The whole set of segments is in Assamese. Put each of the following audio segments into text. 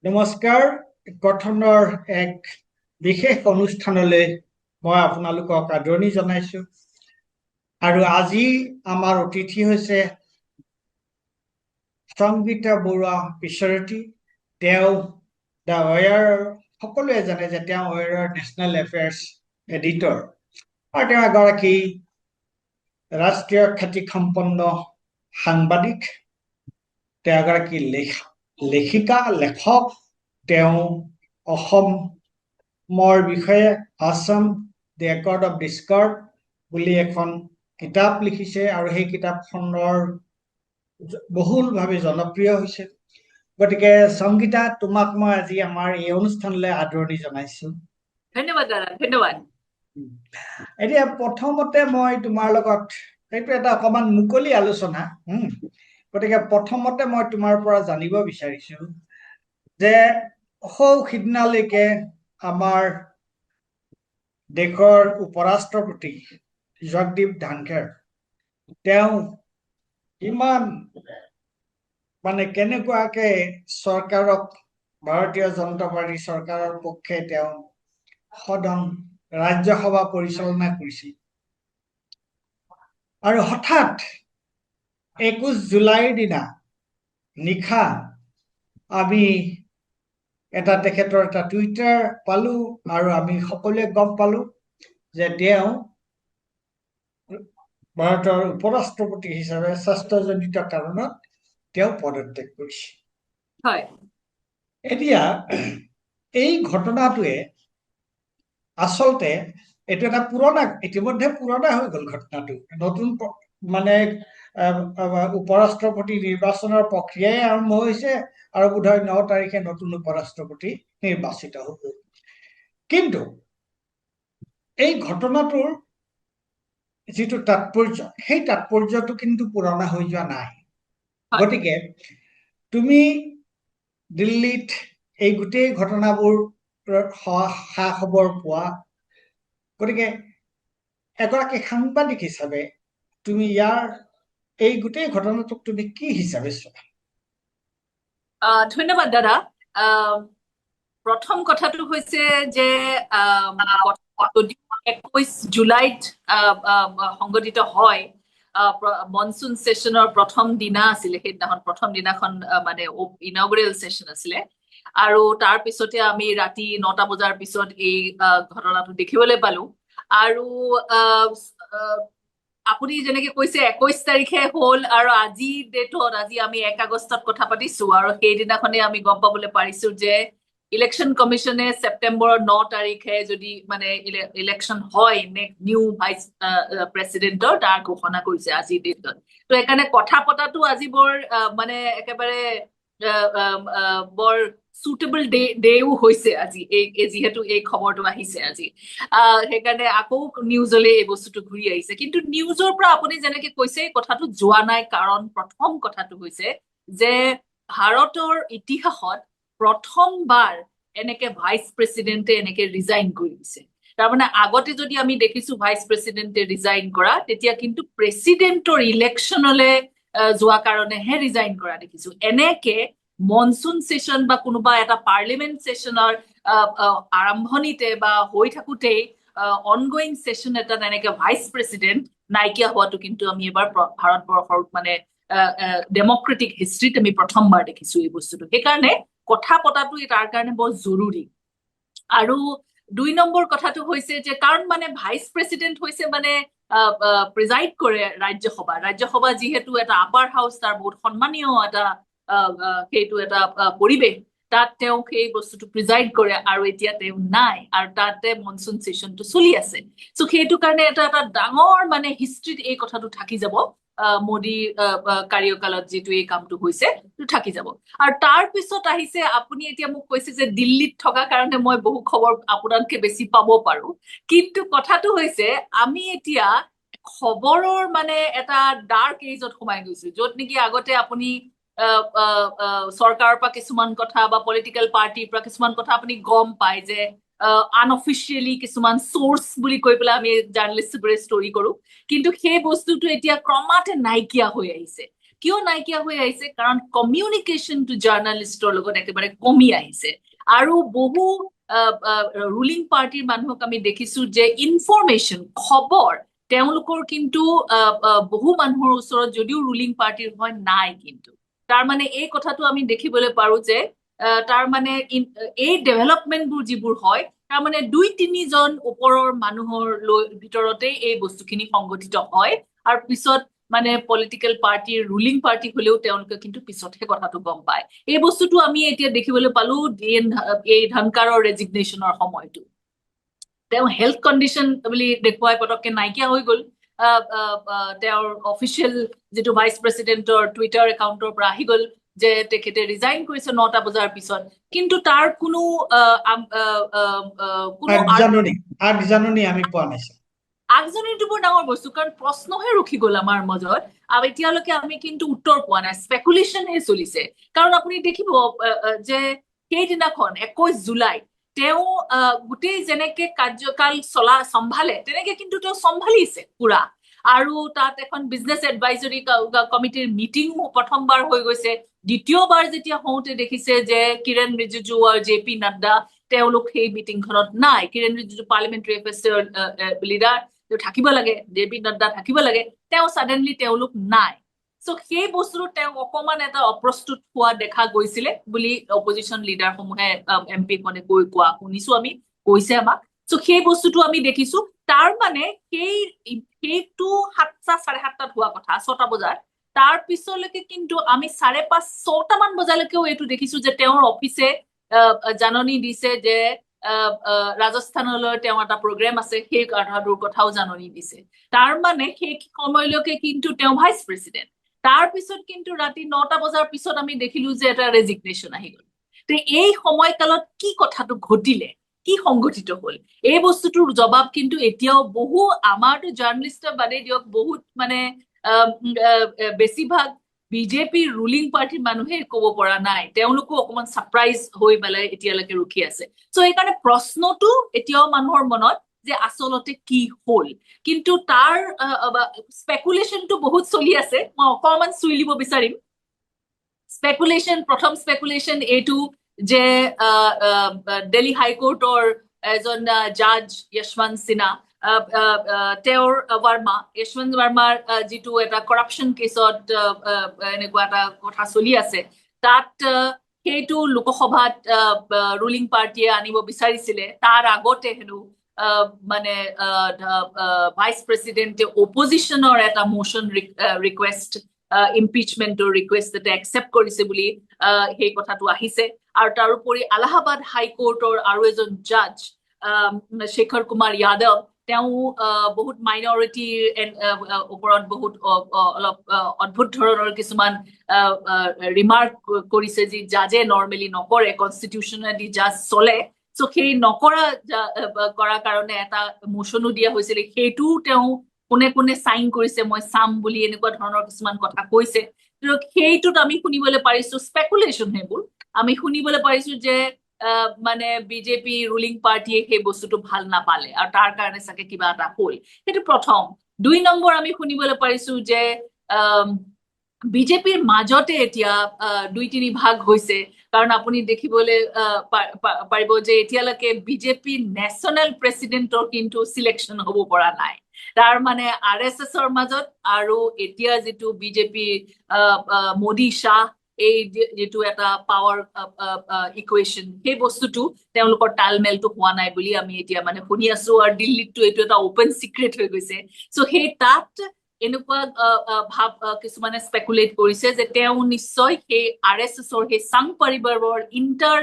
নমস্কাৰ। গঠনৰ এক বিশেষ অনুষ্ঠানলৈ মই আপোনালোকক আদৰণি জনাইছো আৰু আজি আমাৰ অতিথি হৈছে সংগীতা বৰুৱা পিছৰতি। তেওঁ দা ৱেয়াৰ সকলোৱে জানে যে তেওঁ ৱেয়াৰৰ নেশ্যনেল এফেয়াৰ্ছ এডিটৰ আৰু তেওঁ এগৰাকী ৰাষ্ট্ৰীয় খ্যাতিসম্পন্ন সাংবাদিক। তেওঁ এগৰাকী লেখিকা লেখক। তেওঁ অসমৰ বিষয়ে আসাম দি একৰ্ড অফ ডিস্কৰ্ড বুলি এখন কিতাপ লিখিছে আৰু সেই কিতাপখনৰ বহুলভাৱে জনপ্ৰিয় হৈছে। গতিকে সংগীতা, তোমাক মই আজি আমাৰ এই অনুষ্ঠানলৈ আদৰণি জনাইছো। ধন্যবাদ দাদা, ধন্যবাদ। এতিয়া প্ৰথমতে মই তোমাৰ লগত এইটো এটা অকমান মুকলি আলোচনা, গতিকে প্ৰথমতে মই তোমাৰ পৰা জানিব বিচাৰিছো যে সিদিনালৈকে আমাৰ দেশৰ উপৰাষ্ট্ৰপতি জগদীপ ধনখড় তেওঁ ইমান কেনেকুৱাকে চৰকাৰক, ভাৰতীয় জনতা পাৰ্টি চৰকাৰৰ পক্ষে তেওঁ সদন ৰাজ্যসভা পৰিচালনা কৰিছিল আৰু হঠাৎ 21 জুলাইৰ দিনা নিশা আমি তেখেতৰ এটা টুইটাৰ পালো আৰু আমি সকলোৱে গম পালো যে তেওঁ ভাৰতৰ উপৰাষ্ট্ৰপতি হিচাপে স্বাস্থ্যজনিত কাৰণত তেওঁ পদত্যাগ কৰিছে। হয়, এতিয়া এই ঘটনাটোৱে আচলতে এইটো এটা ইতিমধ্যে পুৰণা হৈ গ'ল ঘটনাটো। নতুন উপৰাষ্ট্ৰপতি নিৰ্বাচনৰ প্ৰক্ৰিয়াই আৰম্ভ হৈছে আৰু বোধহয় 9 তাৰিখে নতুন উপৰাষ্ট্ৰপতি নিৰ্বাচিত হ'ব। কিন্তু এই ঘটনাটোৰ যিটো তাৎপৰ্য, সেই তাৎপৰ্যটো কিন্তু পুৰণা হৈ যোৱা নাই। গতিকে তুমি দিল্লীত এই গোটেই ঘটনাবোৰ খা খবৰ পোৱা, গতিকে এগৰাকী সাংবাদিক হিচাপে তুমি এই গোটেই ঘটনাটোক তুমি কি হিচাপে চোৱা? ধন্যবাদ দাদা। প্ৰথম কথাটো হৈছে যে 21 জুলাইত সংগঠিত হয় মনচুন সেশনৰ প্ৰথম দিনা আছিলে। সেইদিনাখন প্ৰথম দিনাখন মানে ইনগ্ৰেল সেশন আছিলে আৰু তাৰ পিছতে আমি ৰাতি 9টা বজাৰ পিছত এই ঘটনাটো দেখিবলৈ পালো। আৰু আপুনি যেনেকে কৈছে 21 তাৰিখে হ'ল আৰু আজি ডেটত, আজি আমি 1 আগষ্টত কথা পাতিছো আৰু সেইদিনাখনে আমি গম পাবলৈ পাৰিছো যে ইলেকশ্যন কমিশনে ছেপ্টেম্বৰৰ 9 তাৰিখে যদি মানে ইলেকশ্যন হয় নিউ ভাইচ প্ৰেচিডেণ্টৰ, তাৰ ঘোষণা কৰিছে আজিৰ ডেটত। তো সেইকাৰণে কথা পতাটো আজি বৰ মানে একেবাৰে বৰ সুটেবল ডেও হৈছে আজি, যিহেতু এই খবৰটো আহিছে আজি। সেইকাৰণে আকৌ নিউজলৈ এই বস্তুটো ঘূৰি আহিছে। কিন্তু নিউজৰ পৰা আপুনি যেনেকে কৈছে কথাটো যোৱা নাই, কাৰণ প্ৰথম কথাটো হৈছে যে ভাৰতৰ ইতিহাসত প্ৰথমবাৰ এনেকে ভাইচ প্ৰেচিডেণ্টে এনেকে ৰিজাইন কৰি দিছে। তাৰমানে আগতে যদি আমি দেখিছো ভাইচ প্ৰেচিডেণ্টে ৰিজাইন কৰা, তেতিয়া কিন্তু প্ৰেচিডেণ্টৰ ইলেকশ্যনলৈ যোৱা কাৰণেহে ৰিজাইন কৰা দেখিছো। এনেকে মনচুন সেশন বা কোনোবা এটা পাৰ্লিমেণ্ট সেশনৰ আৰম্ভণিতে বা হৈ থাকোতেই অনগোয়িং সেশন এটা এনেকে ভাইচ প্ৰেচিডেণ্ট নাইকিয়া হোৱাটো কিন্তু আমি এবাৰ ভাৰতবৰ্ষৰ মানে ডেমক্ৰেটিক হিষ্ট্ৰীত আমি প্ৰথমবাৰ দেখিছো এই বস্তুটো। সেইকাৰণে কথা পতাটো তাৰ কাৰণে বৰ জৰুৰী। আৰু 2 নম্বৰ কথাটো হৈছে যে কাৰণ মানে ভাইচ প্ৰেচিডেণ্ট হৈছে মানে প্ৰিজাইড কৰে ৰাজ্যসভা যিহেতু এটা আপাৰ হাউচ, তাৰ বহুত সন্মানীয় এটা সেইটো এটা পৰিৱেশ, তাত তেওঁ সেই বস্তুটো প্ৰিজাইড কৰে আৰু এতিয়া তেওঁ নাই আৰু তাতে মনচুন সেশনটো চলি আছে। চ' সেইটো কাৰণে এটা ডাঙৰ মানে হিষ্ট্ৰীত এই কথাটো থাকি যাব। মোদী কাৰ্যকালত যিটো এই কামটো হৈছে থাকি যাব। আৰু তাৰ পিছত আহিছে, আপুনি এতিয়া মোক কৈছে যে দিল্লীত থকা কাৰণে মই বহু খবৰ আপোনাতকে বেছি পাব পাৰো, কিন্তু কথাটো হৈছে আমি এতিয়া খবৰৰ মানে এটা ডাৰ্ক এজত সোমাই গৈছো, য'ত নেকি আগতে আপুনি চৰকাৰৰ পৰা কিছুমান কথা বা পলিটিকেল পাৰ্টিৰ পৰা কিছুমান কথা আপুনি গম পায় যে আনঅফিচিয়েলি কিছুমান চোৰ্চ বুলি কৈ পেলাই আমি জাৰ্নেলিষ্টবোৰে ষ্টৰি কৰো, কিন্তু সেই বস্তুটো এতিয়া ক্ৰমাতে নাইকিয়া হৈ আহিছে। কিয় নাইকিয়া হৈ আহিছে কাৰণ কমিউনিকেশ্যনটো জাৰ্ণালিষ্টৰ লগত একেবাৰে কমি আহিছে আৰু বহু ৰুলিং পাৰ্টিৰ মানুহক আমি দেখিছো যে ইনফৰমেশ্যন খবৰ তেওঁলোকৰ কিন্তু বহু মানুহৰ ওচৰত যদিও ৰুলিং পাৰ্টিৰ হয় নাই কিন্তু তাৰ মানে এই কথাটো আমি দেখিবলৈ পাৰো যে তাৰ মানে এই ডেভেলপমেন্টবোৰ যিবোৰ হয় তাৰ মানে 2-3জন ওপৰৰ মানুহৰ ভিতৰতে এই বস্তুখিনি সংগঠিত হয় আৰু পিছত মানে পলিটিকেল পাৰ্টিৰ ৰুলিং পাৰ্টি হলেও তেওঁলোকে কিন্তু পিছতহে কথাটো গম পায় এই বস্তুটো আমি এতিয়া দেখিবলৈ পালো এই ধনকাৰৰ ৰেজিগনেশ্যনৰ সময়টো তেওঁ হেল্থ কণ্ডিশ্যন বুলি দেখুৱাই পটককে নাইকিয়া হৈ গ'ল তেওঁৰ অফিচিয়েল যিটো ভাইচ প্ৰেচিডেণ্টৰ টুইটাৰ একাউণ্টৰ পৰা আহি গ'ল যে তেখেতে ৰিজাইন কৰিছে 9টা বজাৰ পিছত কিন্তু তাৰ কোনো আগজাননী আমি পোৱা নাছিল আগজাননীটো বৰ ডাঙৰ বস্তু কাৰণ প্ৰশ্নহে ৰখি গ'ল আমাৰ মাজত আৰু এতিয়ালৈকে আমি কিন্তু উত্তৰ পোৱা নাই স্পেকুলেশ্যনহে চলিছে কাৰণ আপুনি দেখিব যে সেইদিনাখন 21 জুলাই তেওঁ গোটেই যেনেকে কাৰ্যকাল চম্ভালে তেনেকে কিন্তু তেওঁ চম্ভালিছে পুৰা আৰু তাত এখন বিজনেছ এডভাইজৰী কমিটিৰ মিটিং প্ৰথমবাৰ হৈ গৈছে দ্বিতীয়বাৰ যেতিয়া হওঁতে দেখিছে যে কিৰণ ৰিজিজু আৰু JP নাড্ডা তেওঁলোক সেই মিটিংখনত নাই কিৰণ ৰিজিজু পাৰ্লিমেণ্টাৰী এফেয়াৰ্ছৰ লিডাৰ থাকিব লাগে JP নাড্ডা থাকিব লাগে তেওঁ সাডেনলি তেওঁলোক নাই সো সেই বস্তুটো তেওঁ অকমান এটা অপ্ৰস্তুত হোৱা দেখা গৈছিলে বুলি অপজিশন লিডাৰ সমূহে MP খনে কোৱা শুনিছো আমি কৈছে আমাক সো সেই বস্তুটো আমি দেখিছো তাৰ মানে সেইটো 7টা 7:30টাত হোৱা কথা 6টা বজাত তাৰ পিছলৈকে কিন্তু আমি 5:30-6টা মান বজালৈকেও এইটো দেখিছো যে তেওঁৰ অফিচে জাননী দিছে যে ৰাজস্থানলৈ তেওঁ এটা প্ৰগ্ৰেম আছে সেই কথাও জাননী দিছে তাৰ মানে সেই সময়লৈকে কিন্তু তেওঁ ভাইচ প্ৰেচিডেণ্ট তাৰ পিছত কিন্তু ৰাতি 9টা বজাৰ পিছত আমি দেখিলো যে এটা ৰেজিগনেশ্যন আহি গ'ল তে এই সময়কালত কি কথাটো ঘটিলে কি সংগঠিত হল এই বস্তুটোৰ জবাব কিন্তু এতিয়াও বহু আমাৰটো জাৰ্নালিষ্টৰ বাদে দিয়ক বহুত মানে বেছিভাগ বিজেপি ৰুলিং পাৰ্টিৰ মানুহে ক'ব পৰা নাই তেওঁলোকো অকমান সাৰপ্ৰাইজ হৈ পেলাই এতিয়ালৈকে ৰখি আছে সো এইকাৰণে প্ৰশ্নটো এতিয়াও মানুহৰ মনত যে আচলতে কি হল কিন্তু তাৰ স্পেকুলেশ্যনটো বহুত চলি আছে মই অকমান চুই লিব বিচাৰিম প্ৰথম স্পেকুলেশ্যন এইটো যে দিল্লী হাইকোৰ্টৰ এজন জাজ যশৱন্ত সিনহা তেওঁৰ যশৱন্ত বাৰ্মাৰ যিটো এটা কৰাপশ্যন কেছত এনেকুৱা এটা কথা চলি আছে তাত সেইটো লোকসভাত ৰুলিং পাৰ্টিয়ে আনিব বিচাৰিছিলে তাৰ আগতে হেনো মানে ভাইচ প্ৰেচিডেণ্টে অপজিশ্যনৰ এটা মোচন ৰিকুৱেষ্ট ইম্পিচমেন্টৰ ৰিকুৱেষ্ট এটা একচেপ্ট কৰিছে বুলি সেই কথাটো আহিছে আৰু তাৰোপৰি এলাহাবাদ হাইকোৰ্টৰ আৰু এজন জাজ শেখৰ কুমাৰ যাদৱ তেওঁ বহুত মাইনৰিটিৰ ওপৰত বহুত অলপ অদ্ভুত ধৰণৰ কিছুমান ৰিমাৰ্ক কৰিছে যি জাজে নৰ্মেলি নকৰে কনষ্টিটিউচনেলি জাজ চলে সো সেই কৰাৰ কাৰণে এটা মোচনো দিয়া হৈছিল সেইটোও তেওঁ কোনে কোনে সাইন কৰিছে মই চাম বুলি এনেকুৱা ধৰণৰ কিছুমান কথা কৈছে সেইটোত আমি শুনিবলৈ পাৰিছো স্পেকুলেশ্যন সেইবোৰ আমি শুনিবলৈ পাৰিছো যে মানে বিজেপি ৰুলিং পাৰ্টিয়ে সেই বস্তুটো ভাল নাপালে আৰু তাৰ কাৰণে চাগে কিবা এটা হ'ল সেইটো প্ৰথম 2 নম্বৰ আমি শুনিবলৈ পাৰিছো যে বিজেপিৰ মাজতে এতিয়া 2-3 ভাগ হৈছে কাৰণ আপুনি দেখিবলৈ পাৰিব যে এতিয়ালৈকে বিজেপি নেশ্যনেল প্ৰেচিডেণ্টৰ কিন্তু সিলেকশ্যন হ'ব পৰা নাই তাৰ মানে RSSৰ মাজত আৰু এতিয়া যিটো বিজেপি মোদী শাহ এই যেটো এটা পাৱাৰ ইকুৱেশ্যন সেই বস্তুটো তেওঁলোকৰ তালমেলটো হোৱা নাই বুলি আমি এতিয়া মানে শুনি আছো আৰু দিল্লীতো এইটো এটা ওপেন সিক্ৰেট হৈ গৈছে সো সেই তাত এনেকুৱা ভাব কিছুমানে স্পেকুলেট কৰিছে যে তেওঁ নিশ্চয় সেই RSSৰ সেই সংঘ পৰিবাৰৰ ইণ্টাৰ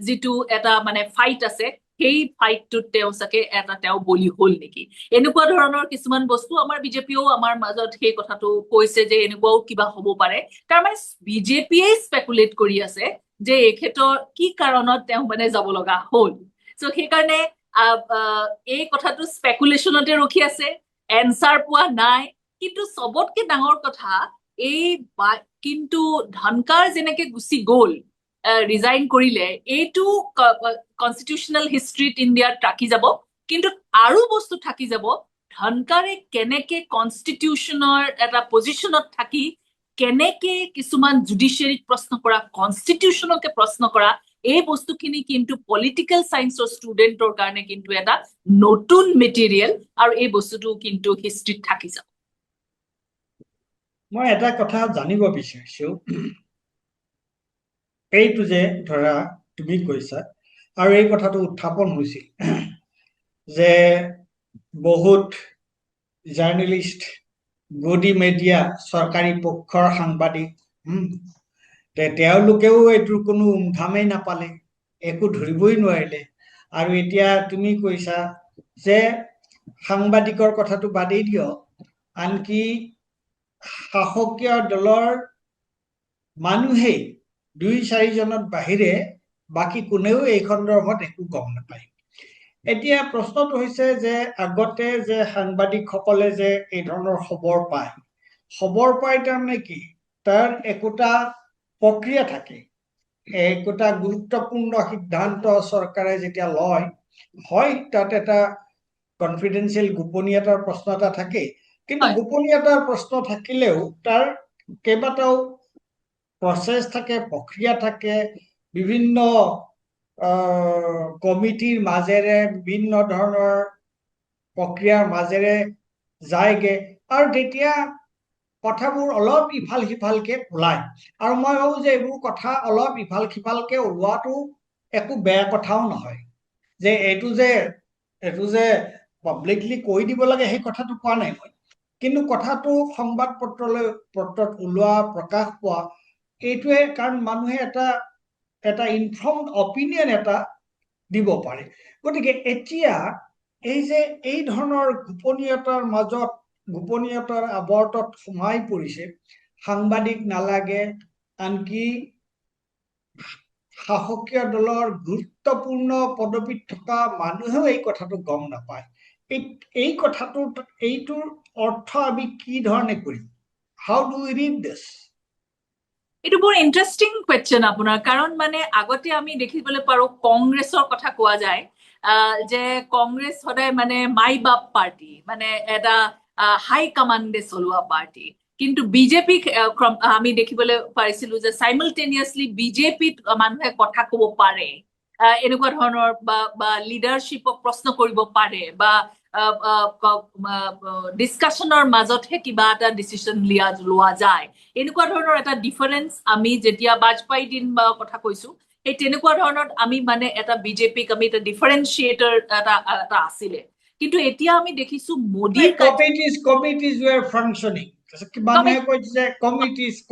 যিটো এটা মানে ফাইট আছে সেই ফাইটটোত তেওঁ চাগে এটা তেওঁ বলি হল নেকি এনেকুৱা ধৰণৰ কিছুমান বস্তু আমাৰ বিজেপিও আমাৰ মাজত সেই কথাটো কৈছে যে এনেকুৱাও কিবা হ'ব পাৰে তাৰ মানে বিজেপিয়ে স্পেকুলেট কৰি আছে যে এখেতৰ কি কাৰণত তেওঁ মানে যাব লগা হল সো সেইকাৰণে এই কথাটো স্পেকুলেশ্যনতে ৰখি আছে এনসাৰ পোৱা নাই কিন্তু সবতকে ডাঙৰ কথা এই কিন্তু ধনকাৰ যেনেকে গুচি গ'ল ৰিজাইন কৰিলে এইটো কনষ্টিটিউচনেল হিষ্ট্ৰীত ইণ্ডিয়াত ৰাখি যাব কিন্তু আৰু বস্তু থাকি যাব ধনকাৰে কেনেকে কনষ্টিটিউচনৰ এটা পজিশ্যনত থাকি কেনেকে কিছুমান জুডিচিয়াৰীক প্ৰশ্ন কৰা কনষ্টিটিউশ্যনকে প্ৰশ্ন কৰা এই বস্তুখিনি কিন্তু পলিটিকেল সায়েন্সৰ ষ্টুডেন্টৰ কাৰণে কিন্তু এটা নতুন মেটেৰিয়েল আৰু এই বস্তুটো কিন্তু হিষ্ট্ৰীত থাকি যাব মই এটা কথা জানিব বিচাৰিছো এইটো যে ধৰা তুমি কৈছা আৰু এই কথাটো উত্থাপন হৈছিল যে বহুত জাৰ্নেলিষ্ট গদি মিডিয়া চৰকাৰী পক্ষৰ সাংবাদিক তেওঁলোকেও এইটোৰ কোনো উমঘামেই নাপালে একো ধৰিবই নোৱাৰিলে আৰু এতিয়া তুমি কৈছা যে সাংবাদিকৰ কথাটো বাদেই দিয়ক আনকি শাসকীয় দলৰ মানুহেই 2-4 জনৰ বাহিৰে বাকি কোনেও এই সন্দৰ্ভত একো গম নাপায় এতিয়া প্ৰশ্নটো হৈছে যে আগতে যে সাংবাদিকসকলে যে এই ধৰণৰ খবৰ পায় তাৰমানে কি তাৰ একোটা প্ৰক্ৰিয়া থাকে একোটা গুৰুত্বপূৰ্ণ সিদ্ধান্ত চৰকাৰে যেতিয়া লয় হয় তাত এটা কনফিডেন্সিয়েল গোপনীয়তাৰ প্ৰশ্ন এটা থাকে কিন্তু গোপনীয়তাৰ প্ৰশ্ন থাকিলেও তাৰ কেইবাটাও প্ৰচেছ থাকে প্ৰক্ৰিয়া থাকে বিভিন্ন কমিটিৰ মাজেৰে বিভিন্ন ধৰণৰ প্ৰক্ৰিয়াৰ মাজেৰে যায়গে আৰু তেতিয়া কথাবোৰ অলপ ইফাল সিফালকে ওলায় আৰু মই ভাবো যে এইবোৰ কথা অলপ ইফাল সিফালকে ওলোৱাটো একো বেয়া কথাও নহয় যে এইটো যে পাব্লিকলি কৈ দিব লাগে সেই কথাটো কোৱা নাই মই কিন্তু কথাটো সংবাদ পত্ৰত ওলোৱা প্ৰকাশ পোৱা এইটোৱে কাৰণ মানুহে এটা ইনফৰ্মড অপিনিয়ন এটা দিব পাৰে গতিকে এতিয়া এই যে এই ধৰণৰ গোপনীয়তাৰ মাজত গোপনীয়তাৰ আৱৰ্তত সোমাই পৰিছে সাংবাদিক নালাগে আনকি শাসকীয় দলৰ গুৰুত্বপূৰ্ণ পদবীত থকা মানুহেও এই কথাটো গম নাপায় এই এইটোৰ অৰ্থ আমি কি ধৰণে কৰিম হাউ ডু উই ৰিড দিছ এইটো বৰ ইন্টাৰেষ্টিং কুৱেশ্যন আপোনাৰ কাৰণ মানে আগতে আমি দেখিবলৈ পাৰো কংগ্ৰেছৰ কথা কোৱা যায় যে কংগ্ৰেছ সদায় মানে মাই বাপ পাৰ্টি মানে এটা হাই কমাণ্ডে চলোৱা পাৰ্টি কিন্তু বিজেপিক আমি দেখিবলৈ পাৰিছিলো যে সাইমলটেনিয়াছলি বিজেপিত মানুহে কথা ক'ব পাৰে এনেকুৱা ধৰণৰ বা লিডাৰশ্বিপক প্ৰশ্ন কৰিব পাৰে বা ডিছকাশ্যনৰ মাজতহে কিবা এটা ডিচিশ্যন লোৱা যায় এনেকুৱা ধৰণৰ এটা ডিফাৰেন্স আমি যেতিয়া বাজপেয়ী দিন বা কথা কৈছো এই তেনেকুৱা ধৰণৰ আমি মানে এটা বিজেপিক আমি এটা ডিফাৰেন্সিয়েটৰ এটা আছিলে কিন্তু এতিয়া আমি দেখিছো মোদীৰ কমিটিজ ওয়ার ফাংশনিং মানুহে কৈছে যে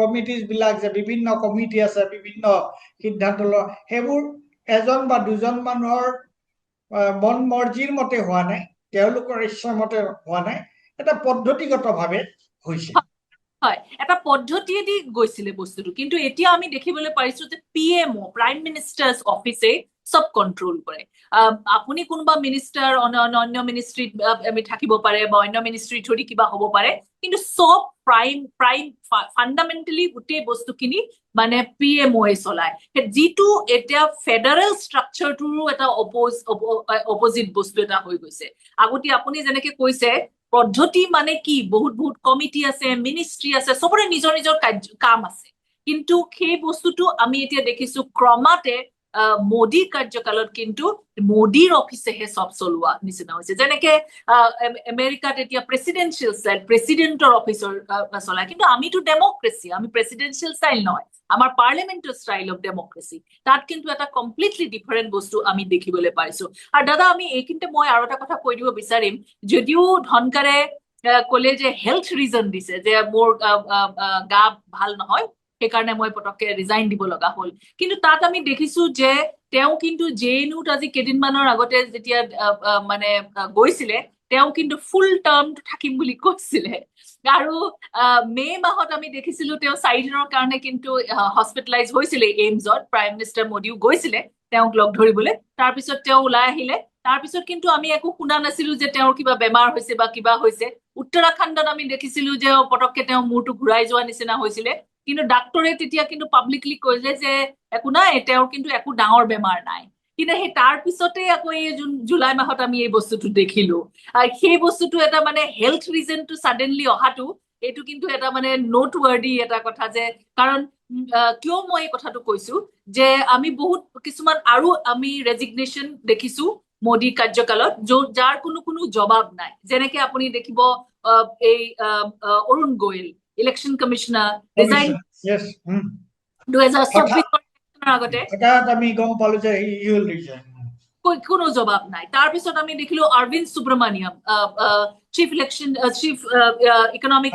কমিটিজ বিলাক যে বিভিন্ন কমিটি আছে বিভিন্ন সিদ্ধান্ত লয় সেইবোৰ এজন বা দুজন মানুহৰ মন মৰ্জিৰ মতে হোৱা নাই তেওঁলোকৰ ইচ্ছাৰ মতে হোৱা নাই এটা পদ্ধতিগতভাৱে হৈছে হয় এটা পদ্ধতিয়েদি গৈছিলে বস্তুটো কিন্তু এতিয়া আমি দেখিবলৈ পাৰিছো যে পিএমও প্ৰাইম মিনিষ্টাৰ্ছ অফিচে সব কন্ট্ৰোল কৰে আপুনি কোনোবা মিনিষ্টাৰ অন্য মিনিষ্ট্ৰীত আমি থাকিব পাৰে বা অন্য মিনিষ্ট্ৰী ধৰি কিবা হ'ব পাৰে কিন্তু সব প্ৰাইম ফাণ্ডামেণ্টেলি গোটেই বস্তুখিনি মানে পিএমওয়ে চলায় যিটো এতিয়া ফেডাৰেল ষ্ট্ৰাকচাৰটোৰো এটা অপজিট বস্তু এটা হৈ গৈছে আগতে আপুনি যেনেকে কৈছে পদ্ধতি মানে কি বহুত কমিটি আছে মিনিষ্ট্ৰী আছে সবৰে নিজৰ নিজৰ কাম আছে কিন্তু সেই বস্তুটো আমি এতিয়া দেখিছো ক্ৰমাতে মোদী কাৰ্যকালত কিন্তু মোদীৰ অফিচেহে সব চলোৱা নিচিনা হৈছে যেনেকে আমেৰিকাত এতিয়া প্ৰেচিডেন্সিয়েল ষ্টাইল প্ৰেচিডেন্টৰ অফিচৰ চলায় কিন্তু আমিতো ডেমক্ৰেচি আমি প্ৰেচিডেন্সিয়েল ষ্টাইল নহয় আমাৰ পাৰ্লিয়ামেন্টৰ ষ্টাইল অফ ডেমক্ৰেচি তাত কিন্তু এটা কমপ্লিটলি ডিফাৰেণ্ট বস্তু আমি দেখিবলৈ পাইছো আৰু দাদা আমি এইখিনিতে মই আৰু এটা কথা কৈ দিব বিচাৰিম যদিও ধনকাৰে কলে যে হেল্থ ৰিজন দিছে যে মোৰ গা ভাল নহয় সেইকাৰণে মই পটককে ৰিজাইন দিব লগা হ'ল কিন্তু তাত আমি দেখিছো যে তেওঁ কিন্তু জেএনইউত আজি কেইদিনমানৰ আগতে যেতিয়া মানে গৈছিলে তেওঁ কিন্তু ফুল টাৰ্ম থাকিম বুলি কৈছিলে আৰু মে মাহত আমি দেখিছিলো তেওঁ 4 দিনৰ কাৰণে কিন্তু হস্পিটেলাইজ হৈছিলে এইমছত প্ৰাইম মিনিষ্টাৰ মোদীও গৈছিলে তেওঁক লগ ধৰিবলৈ তাৰপিছত তেওঁ ওলাই আহিলে তাৰপিছত কিন্তু আমি একো শুনা নাছিলো যে তেওঁৰ কিবা বেমাৰ হৈছে বা কিবা হৈছে উত্তৰাখণ্ডত আমি দেখিছিলো যে পটককে তেওঁ মূৰটো ঘূৰাই যোৱা নিচিনা হৈছিলে কিন্তু ডাক্তৰে তেতিয়া কিন্তু পাব্লিকলি কৈলে যে একো নাই তেওঁৰ কিন্তু একো ডাঙৰ বেমাৰ নাই কিন্তু সেই তাৰ পিছতে আকৌ এই জুলাই মাহত আমি এই বস্তুটো দেখিলো সেই বস্তুটো এটা মানে হেল্থ ৰিজনটো সাডেনলি অহাটো এইটো কিন্তু এটা মানে নোট ৱাৰ্ডি এটা কথা যে কাৰণ কিয় মই এই কথাটো কৈছো যে আমি বহুত কিছুমান আৰু আমি ৰেজিগনেশ্যন দেখিছো মোদী কাৰ্যকালত যাৰ কোনো জবাব নাই যেনেকে আপুনি দেখিব এই Arun Goel election commissioner resign Yes. 2024 আগতে হঠাৎ আমি গম পালো যে he will resign. কোনো জবাব নাই তাৰপিছত আমি দেখিলো Arvind Subramanian chief economic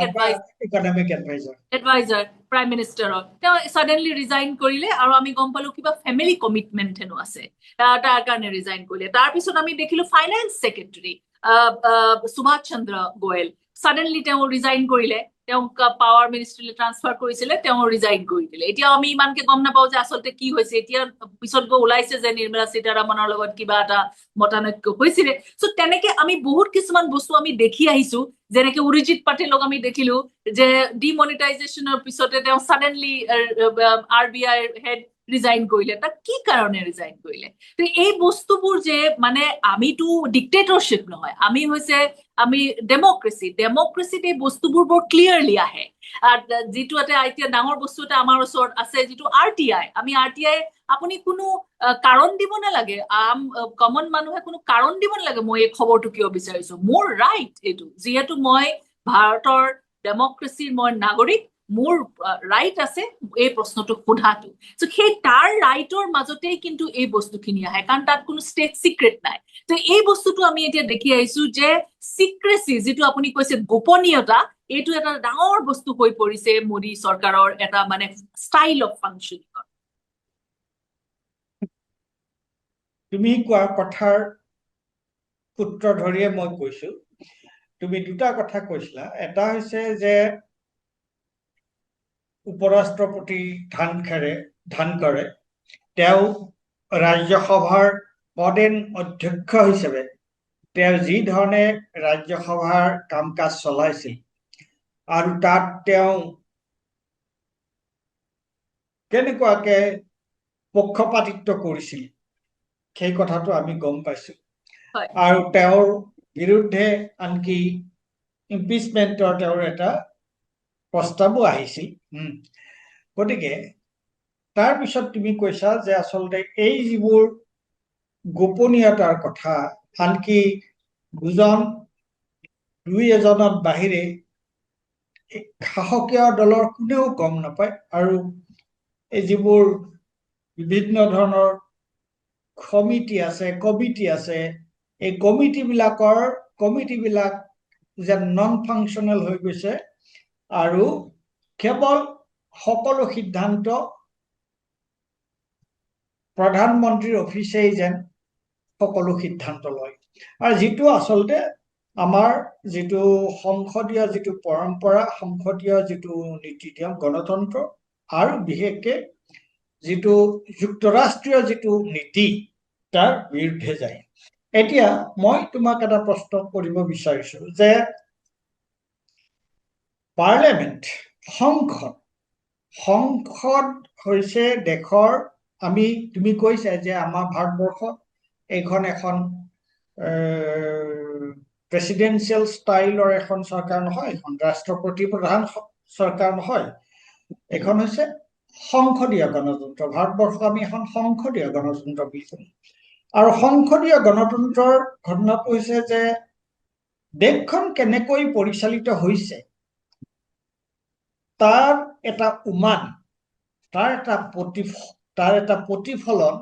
Economic advisor. Advisor prime মিনিষ্টাৰৰ তেওঁ সাডেনলি ৰিজাইন কৰিলে আৰু আমি গম পালো কিবা ফেমিলি কমিটমেণ্ট হেনো আছে তাৰ কাৰণে ৰিজাইন কৰিলে তাৰপিছত আমি দেখিলো ফাইনেন্স ছেক্ৰেটাৰী সুভাষ চন্দ্ৰ গোয়েল সাডেনলি তেওঁ ৰিজাইন কৰিলে তেওঁক পাৱাৰ মিনিষ্ট্ৰীলৈ ট্ৰান্সফাৰ কৰিছিলে তেওঁ ৰিজাইন কৰি দিলে এতিয়া আমি ইমানকে গম নাপাওঁ যে আচলতে কি হৈছে এতিয়া পিছত গৈ ওলাইছে যে নিৰ্মলা সীতাৰামনৰ লগত কিবা এটা মতানৈক্য হৈছিলে চ' তেনেকে আমি বহুত কিছুমান বস্তু আমি দেখি আহিছো যেনেকে উৰিজিত পাটেলক আমি দেখিলো যে ডিমনিটাইজেশ্যনৰ পিছতে তেওঁ সাডেনলি RBI হেড ৰিজাইন কৰিলে তাক কি কাৰণে ৰিজাইন কৰিলে তো এই বস্তুবোৰ যে মানে আমিতো ডিক্টেটৰশ্বিপ নহয় আমি হৈছে আমি ডেমক্ৰেচিত এই বস্তুবোৰ বৰ ক্লিয়াৰলি আহে যিটো এটা এতিয়া ডাঙৰ বস্তু এটা আমাৰ ওচৰত আছে যিটো RTI আমি RTI আপুনি কোনো কাৰণ দিব নালাগে কমন মানুহে কোনো কাৰণ দিব নালাগে মই এই খবৰটো কিয় বিচাৰিছো মোৰ ৰাইট এইটো যিহেতু মই ভাৰতৰ ডেমক্ৰেচিৰ মই নাগৰিক মোৰ ৰাইট আছে এই প্ৰশ্নটো সোধাটো চ' সেই তাৰ ৰাইটৰ মাজতেই কিন্তু এই বস্তুখিনি আহে কাৰণ তাত কোনো ষ্টেট চিক্ৰেট নাই তো এই বস্তুটো আমি এতিয়া দেখি আহিছো যে চিক্ৰেচি যিটো আপুনি কৈছে গোপনীয়তা এইটো এটা ডাঙৰ বস্তু হৈ পৰিছে মোদী চৰকাৰৰ এটা মানে ষ্টাইল অফ ফাংচনিং তুমি কোৱা কথাৰ সূত্ৰ ধৰিয়ে মই কৈছো তুমি দুটা কথা কৈছিলা এটা হৈছে যে উপৰাষ্ট্ৰপতি ধানখড়ে তেওঁ ৰাজ্যসভাৰ পদেন অধ্যক্ষ হিচাপে তেওঁ যি ধৰণে ৰাজ্যসভাৰ কাম কাজ চলাইছিল আৰু তাত তেওঁ কেনেকুৱাকে পক্ষপাতিত্ব কৰিছিল সেই কথাটো আমি গম পাইছো আৰু তেওঁৰ বিৰুদ্ধে আনকি ইম্পিচমেণ্টৰ তেওঁৰ এটা প্ৰস্তাৱো আহিছিল গতিকে তাৰপিছত তুমি কৈছা যে আচলতে এই যিবোৰ গোপনীয়তাৰ কথা আনকি দুই এজনৰ বাহিৰে শাসকীয় দলৰ কোনেও গম নাপায় আৰু এই যিবোৰ বিভিন্ন ধৰণৰ কমিটি আছে এই কমিটিবিলাক যে নন ফাংচনেল হৈ গৈছে আৰু কেৱল সকলো সিদ্ধান্ত প্ৰধানমন্ত্ৰীৰ অফিচেই যেন সকলো সিদ্ধান্ত লয় আৰু যিটো আচলতে আমাৰ যিটো সংসদীয় যিটো পৰম্পৰা সংসদীয় যিটো নীতি নিয়ম গণতন্ত্ৰ আৰু বিশেষকে যিটো যুক্তৰাষ্ট্ৰীয় যিটো নীতি তাৰ বিৰুদ্ধে যায় এতিয়া মই তোমাক এটা প্ৰশ্ন কৰিব বিচাৰিছো যে পাৰ্লিয়ামেণ্ট সংসদ হৈছে দেশৰ তুমি কৈছা যে আমাৰ ভাৰতবৰ্ষ এইখন এখন প্ৰেচিডেন্সিয়েল ষ্টাইলৰ এখন চৰকাৰ নহয় এখন ৰাষ্ট্ৰপতি প্ৰধান চৰকাৰ নহয় এইখন হৈছে সংসদীয় গণতন্ত্ৰ ভাৰতবৰ্ষক আমি এখন সংসদীয় গণতন্ত্ৰ বুলি কওঁ আৰু সংসদীয় গণতন্ত্ৰৰ ঘটনাটো হৈছে যে দেশখন কেনেকৈ পৰিচালিত হৈছে তাৰ এটা উমান তাৰ এটা প্ৰতিফলন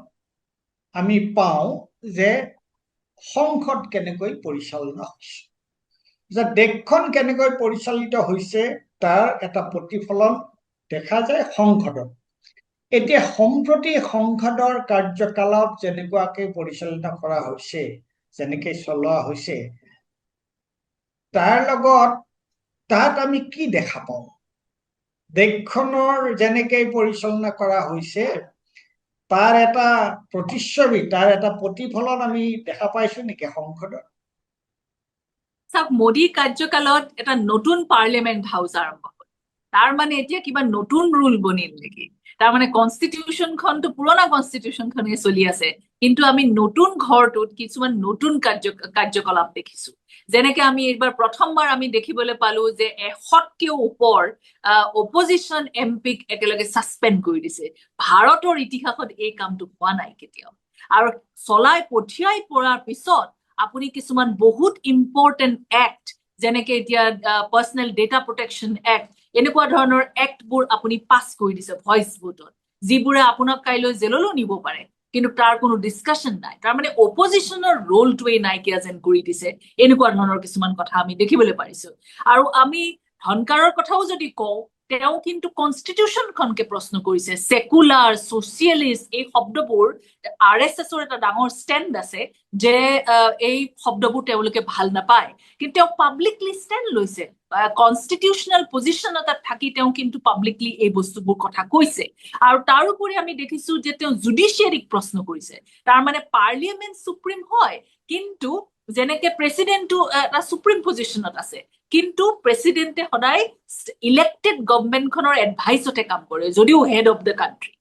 আমি পাওঁ যে সংসদ কেনেকৈ পৰিচালনা হৈছে যে দেশখন কেনেকৈ পৰিচালিত হৈছে তাৰ এটা প্ৰতিফলন দেখা যায় সংসদত এতিয়া সম্প্ৰতি সংসদৰ কাৰ্যকলাপ যেনেকুৱাকৈ পৰিচালনা কৰা হৈছে যেনেকৈ চলোৱা হৈছে তাৰ লগত তাত আমি কি দেখা পাওঁ দেশখনৰ যেনেকৈ পৰিচালনা কৰা হৈছে তাৰ এটা প্ৰতিচ্ছবি তাৰ এটা প্ৰতিফলন আমি দেখা পাইছো নেকি সংসদত চাওক মোদী কাৰ্যকালত এটা নতুন পাৰ্লিয়ামেণ্ট হাউচ আৰম্ভ হ'ল তাৰ মানে এতিয়া কিবা নতুন ৰুল বনিল নেকি তাৰ মানে কনষ্টিটিউশ্যনখনটো পুৰণা কনষ্টিটিউশ্যনখনেই চলি আছে কিন্তু আমি নতুন ঘৰটোত কিছুমান নতুন কাৰ্যকলাপ দেখিছো যেনেকে আমি এইবাৰ প্ৰথমবাৰ আমি দেখিবলৈ পালো যে 100তকৈও ওপৰ অপজিশ্যন এমপিক একেলগে ছাছপেণ্ড কৰি দিছে ভাৰতৰ ইতিহাসত এই কামটো হোৱা নাই কেতিয়াও আৰু চলাই পঠিয়াই পৰাৰ পিছত আপুনি কিছুমান বহুত ইম্পৰ্টেণ্ট এক্ট যেনেকে এতিয়া পাৰ্চনেল ডেটা প্ৰটেকশ্যন এক্ট এনেকুৱা ধৰণৰ এক্টবোৰ আপুনি পাছ কৰি দিছে ভইচ ভোটত যিবোৰে আপোনাক কাইলৈ জেললৈ নিব পাৰে কিন্তু তাৰ কোনো ডিসকাশন নাই তাৰ মানে অপজিশনৰ ৰোলটোৱে নাইকিয়া যেন কৰি দিছে এনেকুৱা ধৰণৰ কিছুমান কথা আমি দেখিবলৈ পাৰিছো আৰু আমি ধনকাৰৰ কথাও যদি কওঁ তেওঁ কিন্তু কনষ্টিটিউশনখনকে প্ৰশ্ন কৰিছে সেকুলাৰ সোশিয়েলিষ্ট এই শব্দবোৰ আৰএছএছৰ এটা ডাঙৰ ষ্টেণ্ড আছে যে এই শব্দবোৰ তেওঁলোকে ভাল নাপায় কিন্তু তেওঁ পাব্লিকলি ষ্টেণ্ড লৈছে কনষ্টিটিউশনাল পজিশন এটাত থাকি তেওঁ কিন্তু পাব্লিকলি এই বস্তুবোৰ কথা কৈছে আৰু তাৰ উপৰি আমি দেখিছো যে তেওঁ জুডিচিয়াৰীক প্ৰশ্ন কৰিছে তাৰ মানে পাৰ্লিয়ামেন্ট সুপ্ৰিম হয় কিন্তু যেনেকে প্ৰেসিডেন্টটো এটা সুপ্ৰিম পজিশনত আছে কিন্তু প্ৰেসিডেন্টে সদায় ইলেক্টেড গভৰ্নমেন্টখনৰ এডভাইসতে কাম কৰে যদিও হেড অফ দ্য কান্ট্ৰি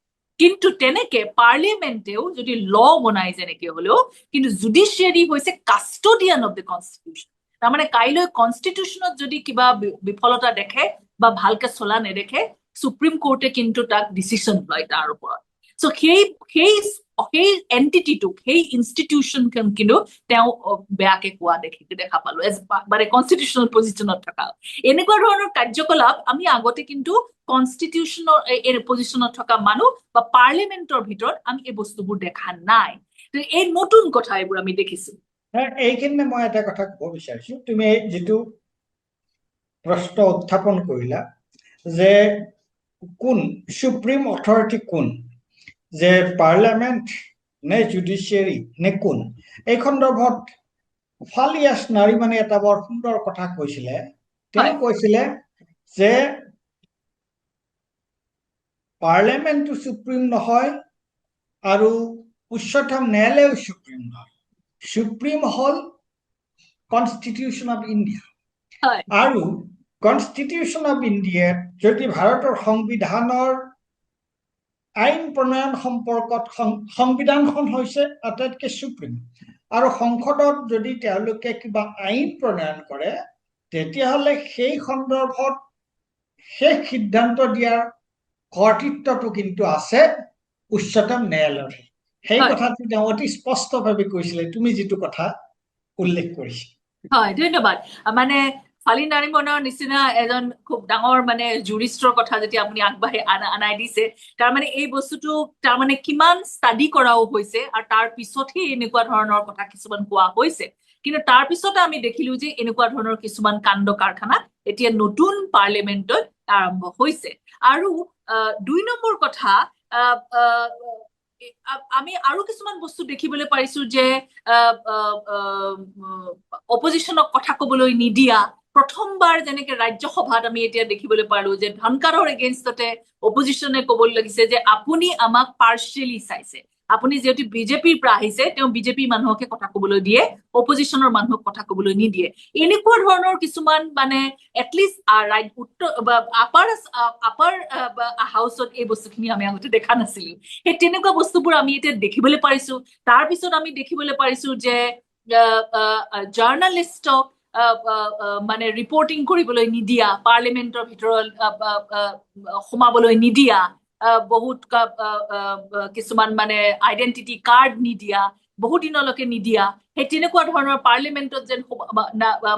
কিন্তু তেনেকে পাৰ্লিয়ামেন্টেও যদি ল বনাই যেনেকে হলেও কিন্তু জুডিচিয়াৰী হৈছে কাষ্টডিয়ান অফ দ্য কনষ্টিটিউশন তাৰ মানে কাইলৈ কনষ্টিটিউশনত যদি কিবা বিফলতা দেখে বা ভালকে চলা নেদেখে সুপ্ৰিম কোৰ্টে কিন্তু তাক ডিসিশন লয় তাৰ ওপৰত সো সেই এন্টিটিটোক সেই ইনষ্টিটিউশনখন কিন্তু তেওঁ বেয়াকে কোৱা দেখা পালো মানে কনষ্টিটিউশনাল পজিশনত থকা এনেকুৱা ধৰণৰ কাৰ্যকলাপ আমি আগতে কিন্তু কনষ্টিটিউশনৰ এই পজিশনত থকা মানুহ বা পাৰ্লিয়ামেন্টৰ ভিতৰত আমি এই বস্তুবোৰ দেখা নাই তো এই নতুন কথা এইবোৰ আমি দেখিছো এইখিনি মই এটা কথা ক'ব বিচাৰিছো তুমি যেটো প্ৰশ্ন উত্থাপন কৰিলা যে কোন সুপ্ৰিম অথৰিটি কোন যে পাৰ্লিয়ামেন্ট নে জুডিচিয়াৰী নে কোন এই সন্দৰ্ভত ফালিয়াছ নাৰিমানে এটা বৰ সুন্দৰ কথা কৈছিলে তেওঁ কৈছিলে যে পাৰ্লিয়ামেন্টটো সুপ্ৰিম নহয় আৰু উচ্চতম ন্যায়ালয় সুপ্ৰিম নহয় সুপ্ৰিম হল কনষ্টিটিউশন অফ ইণ্ডিয়া আৰু কনষ্টিটিউশন অফ ইণ্ডিয়া যদি ভাৰতৰ সংবিধানৰ আইন প্ৰণয়ন সম্পৰ্কত সংবিধানখন হৈছে আটাইতকৈ সুপ্ৰিম আৰু সংসদত যদি তেওঁলোকে কিবা আইন প্ৰণয়ন কৰে তেতিয়াহ'লে সেই সন্দৰ্ভত শেষ সিদ্ধান্ত দিয়াৰ কৰ্তৃত্বটো কিন্তু আছে উচ্চতম ন্যায়ালয়ৰ সেই কথাটো তেওঁ অতি স্পষ্টভাৱে কৈছিলে তুমি যেটো কথা উল্লেখ কৰিছা হয় ধন্যবাদ মানে ফালি নাৰিমনৰ নিচিনা এজন খুব ডাঙৰ মানে জুৰিষ্টৰ কথা যেতিয়া আপুনি আগবাঢ়ি আনাই দিছে তাৰ মানে এই বস্তুটো তাৰ মানে কিমান ষ্টাডি কৰাও হৈছে আৰু তাৰ পিছতহে এনেকুৱা ধৰণৰ কথা কিছুমান কোৱা হৈছে কিন্তু তাৰ পিছতে আমি দেখিলো যে এনেকুৱা ধৰণৰ কিছুমান কাণ্ড কাৰখানা এতিয়া নতুন পাৰ্লিয়ামেন্টত আৰম্ভ হৈছে আৰু 2 নম্বৰ কথা আমি আৰু কিছুমান বস্তু দেখিবলৈ পাৰিছো যে অপজিশনক কথা কবলৈ নিদিয়া প্ৰথমবাৰ যেনেকে ৰাজ্যসভাত আমি এতিয়া দেখিবলৈ পাৰো যে ধনকাৰৰ এগেইনষ্টতে অপজিশনে ক'বলৈ লাগিছে যে আপুনি আমাক পাৰ্শিয়ালি চাইছে আপুনি যেহেতু বিজেপিৰ পৰা আহিছে তেওঁ বিজেপি মানুহকে কথা কবলৈ দিয়ে অপজিশনৰ মানুহক কথা কবলৈ নিদিয়ে এনেকুৱা ধৰণৰ কিছুমান মানে এটলিষ্ট আপাৰ হাউচত এই বস্তুখিনি আমি আগতে দেখা নাছিলো সেই তেনেকুৱা বস্তুবোৰ আমি এতিয়া দেখিবলৈ পাৰিছো তাৰ পিছত আমি দেখিবলৈ পাৰিছো যে জাৰ্নালিষ্টক মানে ৰিপৰ্টিং কৰিবলৈ নিদিয়া পাৰ্লিয়ামেন্টৰ ভিতৰত সোমাবলৈ নিদিয়া বহুত কিছুমান মানে আইডেন্টিটি কাৰ্ড নিদিয়া বহুত দিনলৈকে নিদিয়া সেই তেনেকুৱা ধৰণৰ পাৰ্লিয়ামেন্টত যেন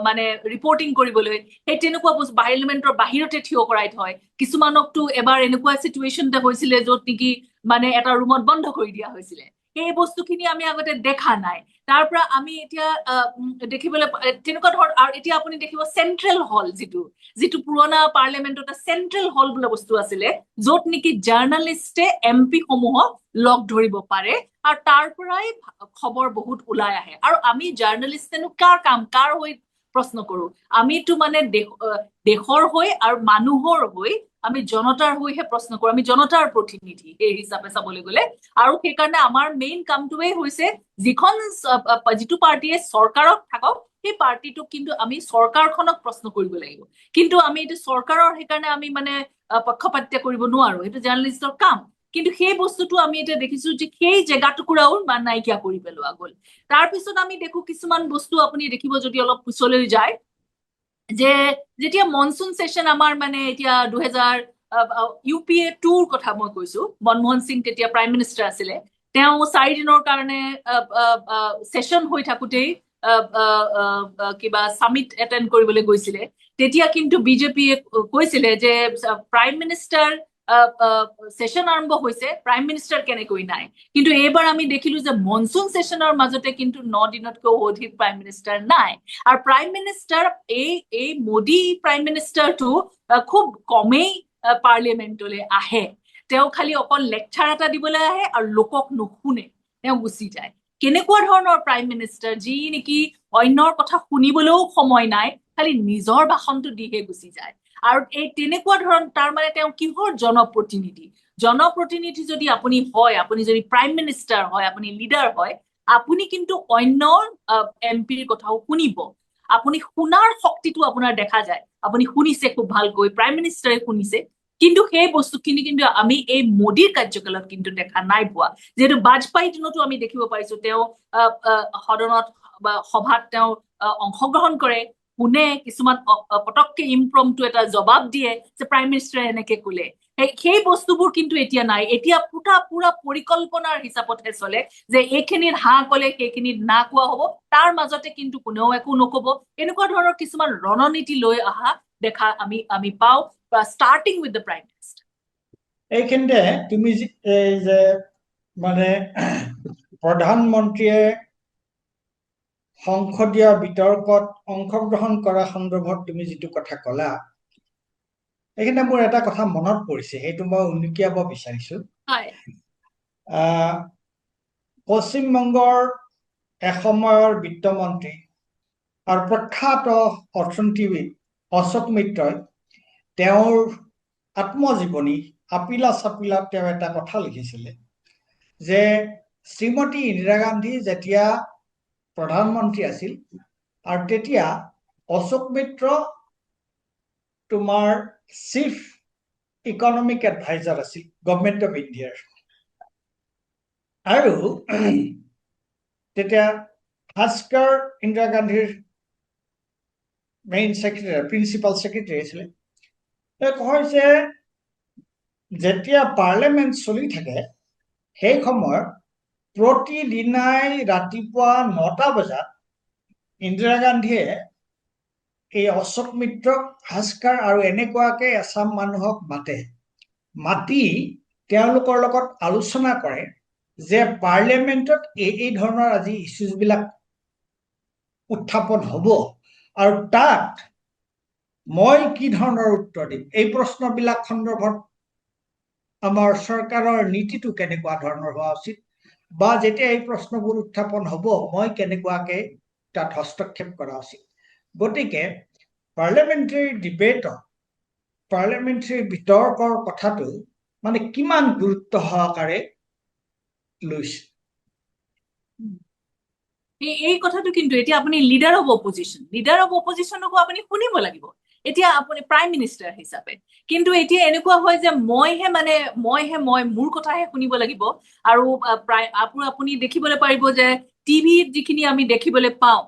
মানে ৰিপৰ্টিং কৰিবলৈ সেই তেনেকুৱা পাৰ্লিয়ামেন্টৰ বাহিৰতে থিয় কৰাই থয় কিছুমানকতো এবাৰ এনেকুৱা সিচুৱেশ্যন এটা হৈছিলে য'ত নেকি মানে এটা ৰুমত বন্ধ কৰি দিয়া হৈছিলে সেই বস্তুখিনি আমি আগতে দেখা নাই তাৰ পৰা আমি এতিয়া দেখিবলৈ তেনেকুৱা ধৰণৰ আৰু এতিয়া আপুনি দেখিব চেন্ট্ৰেল হল যিটো পুৰণা পাৰ্লিয়ামেন্টত চেন্ট্ৰেল হল বোলা বস্তু আছিলে য'ত নেকি জাৰ্নালিষ্টে এমপি সমূহক লগ ধৰিব পাৰে আৰু তাৰ পৰাই খবৰ বহুত ওলাই আহে আৰু আমি জাৰ্নালিষ্টেনো কাৰ হৈ প্ৰশ্ন কৰো আমিতো মানে দেশৰ হৈ আৰু মানুহৰ হৈ আমি জনতাৰ হৈহে প্ৰশ্ন কৰো আমি জনতাৰ প্ৰতিনিধি এই হিচাপে চাবলৈ গ'লে আৰু সেইকাৰণে আমাৰ মেইন কামটোৱে হৈছে যিটো পাৰ্টিয়ে চৰকাৰত থাকক সেই পাৰ্টিটোক কিন্তু আমি চৰকাৰখনক প্ৰশ্ন কৰিব লাগিব কিন্তু আমি এইটো চৰকাৰৰ সেইকাৰণে আমি মানে পক্ষপাতিত্ব কৰিব নোৱাৰো এইটো জাৰ্নালিষ্টৰ কাম কিন্তু সেই বস্তুটো আমি এতিয়া দেখিছো যে সেই জেগাটুকুৰাও নাইকিয়া কৰি পেলোৱা গ'ল। তাৰ পিছত আমি দেখো কিছুমান বস্তু আপুনি দেখিব যদি অলপ পিছলৈ যায় যে যেতিয়া মনসুন সেশন আমাৰ মানে এতিয়া 2000 UPA 2ৰ কথা মই কৈছো, মনমোহন সিং তেতিয়া প্ৰাইম মিনিষ্টাৰ আছিলে, তেওঁ 4 দিনৰ কাৰণে সেশন হৈ থাকোতেই কিবা সামিট এটেন্ড কৰিবলৈ গৈছিলে। তেতিয়া কিন্তু বিজেপিয়ে কৈছিলে যে প্ৰাইম মিনিষ্টাৰ সেশন আৰম্ভ হৈছে, প্ৰাইম মিনিষ্টাৰ কেনেকৈ নাই। কিন্তু এইবাৰ আমি দেখিলো যে মনসুন সেশনৰ মাজতে কিন্তু 9 দিনতকৈ অধিক প্ৰাইম মিনিষ্টাৰ নাই। আৰু প্ৰাইম মিনিষ্টাৰ এই মোদী প্ৰাইম মিনিষ্টাৰটো খুব কমেই পাৰ্লিয়ামেণ্টলৈ আহে। তেওঁ খালি অকল লেকচাৰ এটা দিবলৈ আহে আৰু লোকক নুশুনে, তেওঁ গুচি যায়। কেনেকুৱা ধৰণৰ প্ৰাইম মিনিষ্টাৰ যি নেকি অন্যৰ কথা শুনিবলৈও সময় নাই, খালি নিজৰ ভাষণটো দিহে গুচি যায়। আৰু এই তেনেকুৱা ধৰণৰ তাৰ মানে তেওঁ কিহৰ জনপ্ৰতিনিধি? জনপ্ৰতিনিধি যদি আপুনি হয়, আপুনি যদি প্ৰাইম মিনিষ্টাৰ হয়, আপুনি লিডাৰ হয়, আপুনি কিন্তু অন্যৰ এমপিৰ কথাও শুনিব। আপুনি শুনাৰ শক্তিটো আপোনাৰ দেখা যায়, আপুনি শুনিছে খুব ভালকৈ, প্ৰাইম মিনিষ্টাৰে শুনিছে, কিন্তু সেই বস্তুখিনি কিন্তু আমি এই মোদীৰ কাৰ্যকালত কিন্তু দেখা নাই পোৱা। যেহেতু বাজপেয়ীৰ দিনতো আমি দেখিব পাৰিছো তেওঁ সদনত বা সভাত তেওঁ অংশগ্ৰহণ কৰে, শুনে, কিছুমান পটককে ইম্প্ৰম্পটু এটা জবাব দিয়ে যে প্ৰাইম মিনিষ্টাৰে এনেকে ক'লে। সেই বস্তুবোৰ কিন্তু এতিয়া নাই। এতিয়া পুৰা পৰিকল্পনাৰ হিচাপতহে চলে যে এইখিনিত হাঁ ক'লে সেইখিনিত না কোৱা হ'ব, তাৰ মাজতে কিন্তু কোনেও একো নক'ব। এনেকুৱা ধৰণৰ কিছুমান ৰণনীতি লৈ অহা দেখা আমি পাওঁ, starting with the prime minister. এইখিনিতে তুমি যে মানে প্ৰধানমন্ত্ৰীয়ে সংসদীয় বিতৰ্কত অংশগ্ৰহণ কৰা সন্দৰ্ভত তুমি যিটো কথা ক'লা, এইখিনিতে মোৰ এটা কথা মনত পৰিছে, সেইটো মই উনুকিয়াব বিচাৰিছো। পশ্চিমবংগৰ এসময়ৰ বিত্তমন্ত্ৰী আৰু প্ৰখ্যাত অৰ্থনীতিবিদ অশোক মিত্ৰই তেওঁৰ আত্মজীৱনী আপিলা চাপিলাত তেওঁ এটা কথা লিখিছিলে যে শ্ৰীমতী ইন্দিৰা গান্ধী যেতিয়া প্ৰধানমন্ত্ৰী আছিল আৰু তেতিয়া অশোক মিত্ৰ তোমাৰ চিফ ইকনমিক এডভাইজাৰ আছিল গভৰ্ণমেণ্ট অফ ইণ্ডিয়াৰ। আৰু তেতিয়া ভাস্কৰ ইন্দিৰা গান্ধীৰ মেইন সেক্ৰেটাৰী, প্ৰিন্সিপাল সেক্ৰেটাৰী আছিলে। তেওঁ কয় যে যেতিয়া পাৰ্লিয়ামেণ্ট চলি থাকে সেই সময়ত প্ৰতিদিনাই ৰাতিপুৱা 9টা বজাত ইন্দিৰা গান্ধীয়ে এই অশোক মিত্ৰক, ভাস্কৰ আৰু এনেকুৱাকে এচাম মানুহক মাতি তেওঁলোকৰ লগত আলোচনা কৰে যে পাৰ্লিয়ামেণ্টত এই ধৰণৰ আজি ইছ্যুজবিলাক উত্থাপন হ'ব আৰু তাক মই কি ধৰণৰ উত্তৰ দিম, এই প্ৰশ্নবিলাক সন্দৰ্ভত আমাৰ চৰকাৰৰ নীতিটো কেনেকুৱা ধৰণৰ হোৱা উচিত, বা যেতিয়া এই প্ৰশ্নবোৰ উত্থাপন হ'ব মই কেনেকুৱাকে তাত হস্তক্ষেপ কৰা উচিত। গতিকে পাৰ্লিয়ামেণ্টাৰী ডিবেটত, পাৰ্লিয়ামেণ্টাৰী বিতৰ্কৰ কথাটো মানে কিমান গুৰুত্ব সহকাৰে লৈছে। এই কথাটো কিন্তু এতিয়া আপুনি লিডাৰ অফ অপজিশ্যনকো আপুনি শুনিব লাগিব। এতিয়া আপুনি প্ৰাইম মিনিষ্টাৰ হিচাপে, কিন্তু এতিয়া এনেকুৱা হয় যে মই মোৰ কথাহে শুনিব লাগিব। আৰু আপুনি দেখিবলৈ পাৰিব যে টিভিত যিখিনি আমি দেখিবলৈ পাওঁ,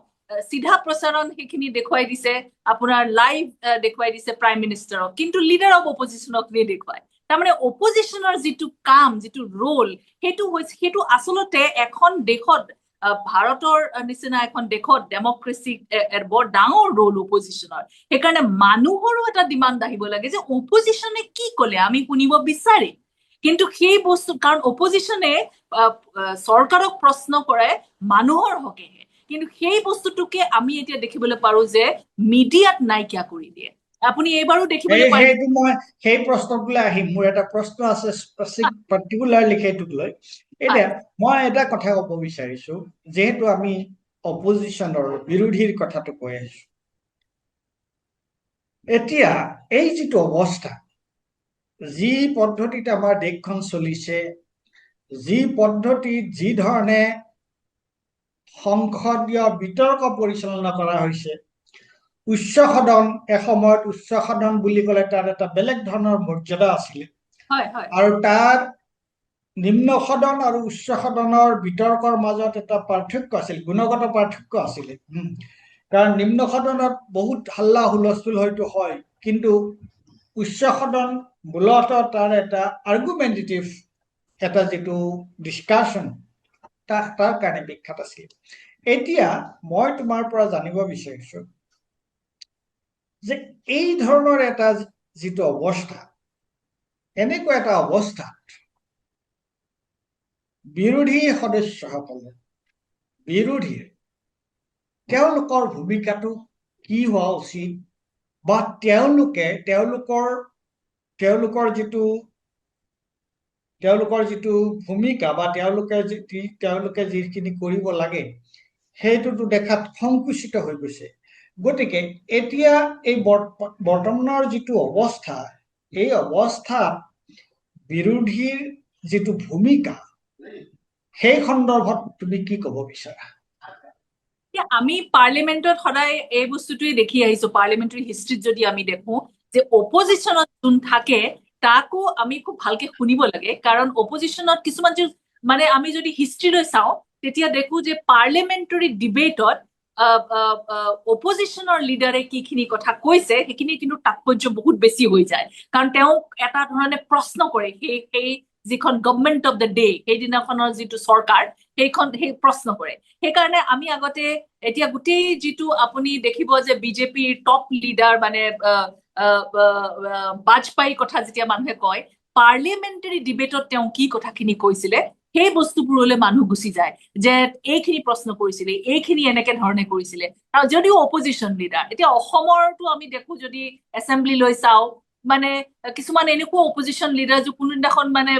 চিধা প্ৰচাৰণ সেইখিনি দেখুৱাই দিছে, আপোনাৰ লাইভ দেখুৱাই দিছে প্ৰাইম মিনিষ্টাৰক, কিন্তু লিডাৰ অফ অপজিশ্যনক নেদেখুৱায়। তাৰমানে অপজিশ্যনৰ যিটো কাম, যিটো ৰোল, সেইটো আচলতে এখন দেশত, ভাৰতৰ নিচিনা এখন দেশত ডেমক্ৰেচি বৰ ডাঙৰ ৰোল অপজিশ্যনৰ। সেইকাৰণে মানুহৰো এটা ডিমাণ্ড আহিব লাগে যে অপজিশ্যনে কি ক'লে আমি শুনিব বিচাৰিম। কিন্তু সেই বস্তু, কাৰণ অপজিশ্যনে চৰকাৰক প্ৰশ্ন কৰে মানুহৰ হকেহে, কিন্তু সেই বস্তুটোকে আমি এতিয়া দেখিবলৈ পাৰো যে মিডিয়াত নাইকিয়া কৰি দিয়ে। আপুনি এইবাৰো দেখিবলৈ পায়। সেইটো মই সেই প্ৰশ্নটোলৈ আহিম, মোৰ এটা প্ৰশ্ন আছে পাৰ্টিকুলাৰলি সেইটোক লৈ। এতিয়া মই এটা কথা ক'ব বিচাৰিছো, যেহেতু আমি অপজিশ্যনৰ বিৰোধীৰ কথাটো কৈ আছো, এতিয়া এই যিটো অৱস্থা, যি পদ্ধতিত আমাৰ দেশখন চলিছে, যি পদ্ধতিত যি ধৰণে সংসদীয় বিতৰ্ক পৰিচালনা কৰা হৈছে, উচ্চ সদন, এসময়ত উচ্চ সদন বুলি ক'লে তাত এটা বেলেগ ধৰণৰ মৰ্যাদা আছিলে, আৰু তাত নিম্ন সদন আৰু উচ্চ সদনৰ বিতৰ্কৰ মাজত এটা পাৰ্থক্য আছিল, গুণগত পাৰ্থক্য আছিলে। কাৰণ নিম্ন সদনত বহুত হাল্লা হুলস্থুল হয়তো হয়, কিন্তু উচ্চ সদন মূলতঃ তাৰ এটা আৰ্গুমেণ্টেটিভ এটা যিটো ডিছকাশ্যন তাৰ কাৰণে বিখ্যাত আছিল। এতিয়া মই তোমাৰ পৰা জানিব বিচাৰিছো যে এই ধৰণৰ এটা যিটো অৱস্থা, এনেকুৱা এটা অৱস্থাত বিৰোধী সদস্যসকলে তেওঁলোকৰ ভূমিকাটো কি হোৱা উচিত, বা তেওঁলোকৰ যিটো ভূমিকা বা তেওঁলোকে যিখিনি কৰিব লাগে সেইটোতো দেখাত সংকুচিত হৈ গৈছে। গতিকে এতিয়া এই বৰ্তমানৰ যিটো অৱস্থা, এই অৱস্থাত বিৰোধীৰ যিটো ভূমিকা, সেই সন্দৰ্ভত তুমি কি ক'ব বিচাৰা? আমি পাৰ্লিমেণ্টত সদায় এই বস্তুটোৱে দেখি আহিছো, পাৰ্লিমেণ্টাৰী হিষ্ট্ৰীত যদি আমি দেখো যে অপজিশ্যনত যোন থাকে তাকো আমি খুব ভালকে শুনিব লাগে। কাৰণ অপজিশ্যনত কিছুমান মানে আমি যদি হিষ্ট্ৰীলৈ চাওঁ তেতিয়া দেখো যে পাৰ্লিমেণ্টাৰী ডিবেটত অপজিশ্যনৰ লিডাৰে কিখিনি কথা কৈছে সেইখিনি কিন্তু তাৎপৰ্য বহুত বেছি হৈ যায়। কাৰণ তেওঁ এটা ধৰণে প্ৰশ্ন কৰে সেই যিখন গভৰ্ণমেণ্ট অফ দ্য ডে, সেইদিনাখনৰ যিটো চৰকাৰ সেই প্ৰশ্ন কৰে। সেইকাৰণে আমি আগতে এতিয়া গোটেই যিটো আপুনি দেখিব যে বিজেপিৰ টপ লিডাৰ মানে বাজপেয়ীৰ কথা যেতিয়া মানুহে কয়, পাৰ্লিমেণ্টাৰী ডিবেটত তেওঁ কি কথাখিনি কৈছিলে সেই বস্তুবোৰলৈ মানুহ গুচি যায় যে এইখিনি প্ৰশ্ন কৰিছিলে, এইখিনি এনেকে ধৰণে কৰিছিলে। আৰু যদিও অপজিশ্যন লিডাৰ, এতিয়া অসমৰটো আমি দেখো যদি এছেম্বলি লৈ চাওঁ, মানে কিছুমান এনেকুৱা অপজিশ্যন লিডাৰ যে কোনোদিনাখন মানে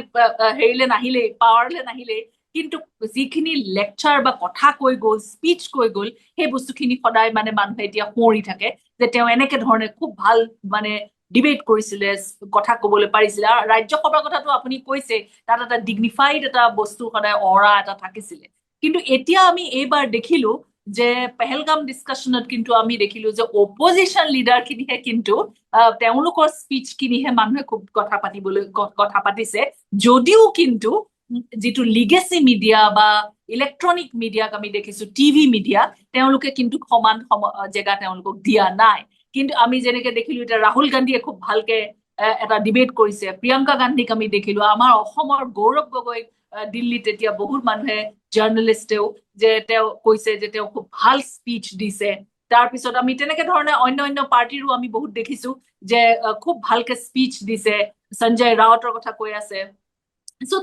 হেৰিলে নাহিলেই, পাৱাৰলে নাহিলেই, কিন্তু যিখিনি লেকচাৰ বা কথা কৈ গ'ল, স্পীচ কৈ গ'ল, সেই বস্তুখিনি সদায় মানে মানুহে এতিয়া সোঁৱৰি থাকে যে তেওঁ এনেকে ধৰণে খুব ভাল মানে ডিবেট কৰিছিলে, কথা কবলৈ পাৰিছিলে। আৰু ৰাজ্যসভাৰ কথাটো আপুনি কৈছে, তাত এটা ডিগনিফাইড এটা বস্তু সদায় অৰা এটা থাকিছিলে। কিন্তু এতিয়া আমি এইবাৰ দেখিলো যে পেহেলগাম ডিছকাশ্যনত কিন্তু আমি দেখিলো যে অপজিশ্যন লিডাৰ খিনিহে কিন্তু তেওঁলোকৰ স্পীচ খিনিহে মানুহে খুব কথা পাতিছে, যদিও কিন্তু যিটো লিগেচি মিডিয়া বা ইলেক্ট্ৰনিক মিডিয়াক আমি দেখিছো, টিভি মিডিয়া, তেওঁলোকে কিন্তু সমান জেগা তেওঁলোকক দিয়া নাই। কিন্তু আমি যেনেকে দেখিলো এতিয়া ৰাহুল গান্ধীয়ে খুব ভালকে এটা ডিবেট কৰিছে, প্ৰিয়ংকা গান্ধীক আমি দেখিলো, আমাৰ অসমৰ গৌৰৱ গগৈ দিল্লীত এতিয়া বহুত মানুহে জাৰ্নেলিষ্টেও যে তেওঁ কৈছে যে তেওঁ খুব ভাল স্পীচ দিছে। তাৰপিছত আমি তেনেকে ধৰণে অন্য পাৰ্টিৰো আমি বহুত দেখিছো যে খুব ভালকে স্পীচ দিছে, সঞ্জয় ৰাৱতৰ কথা কৈ আছে।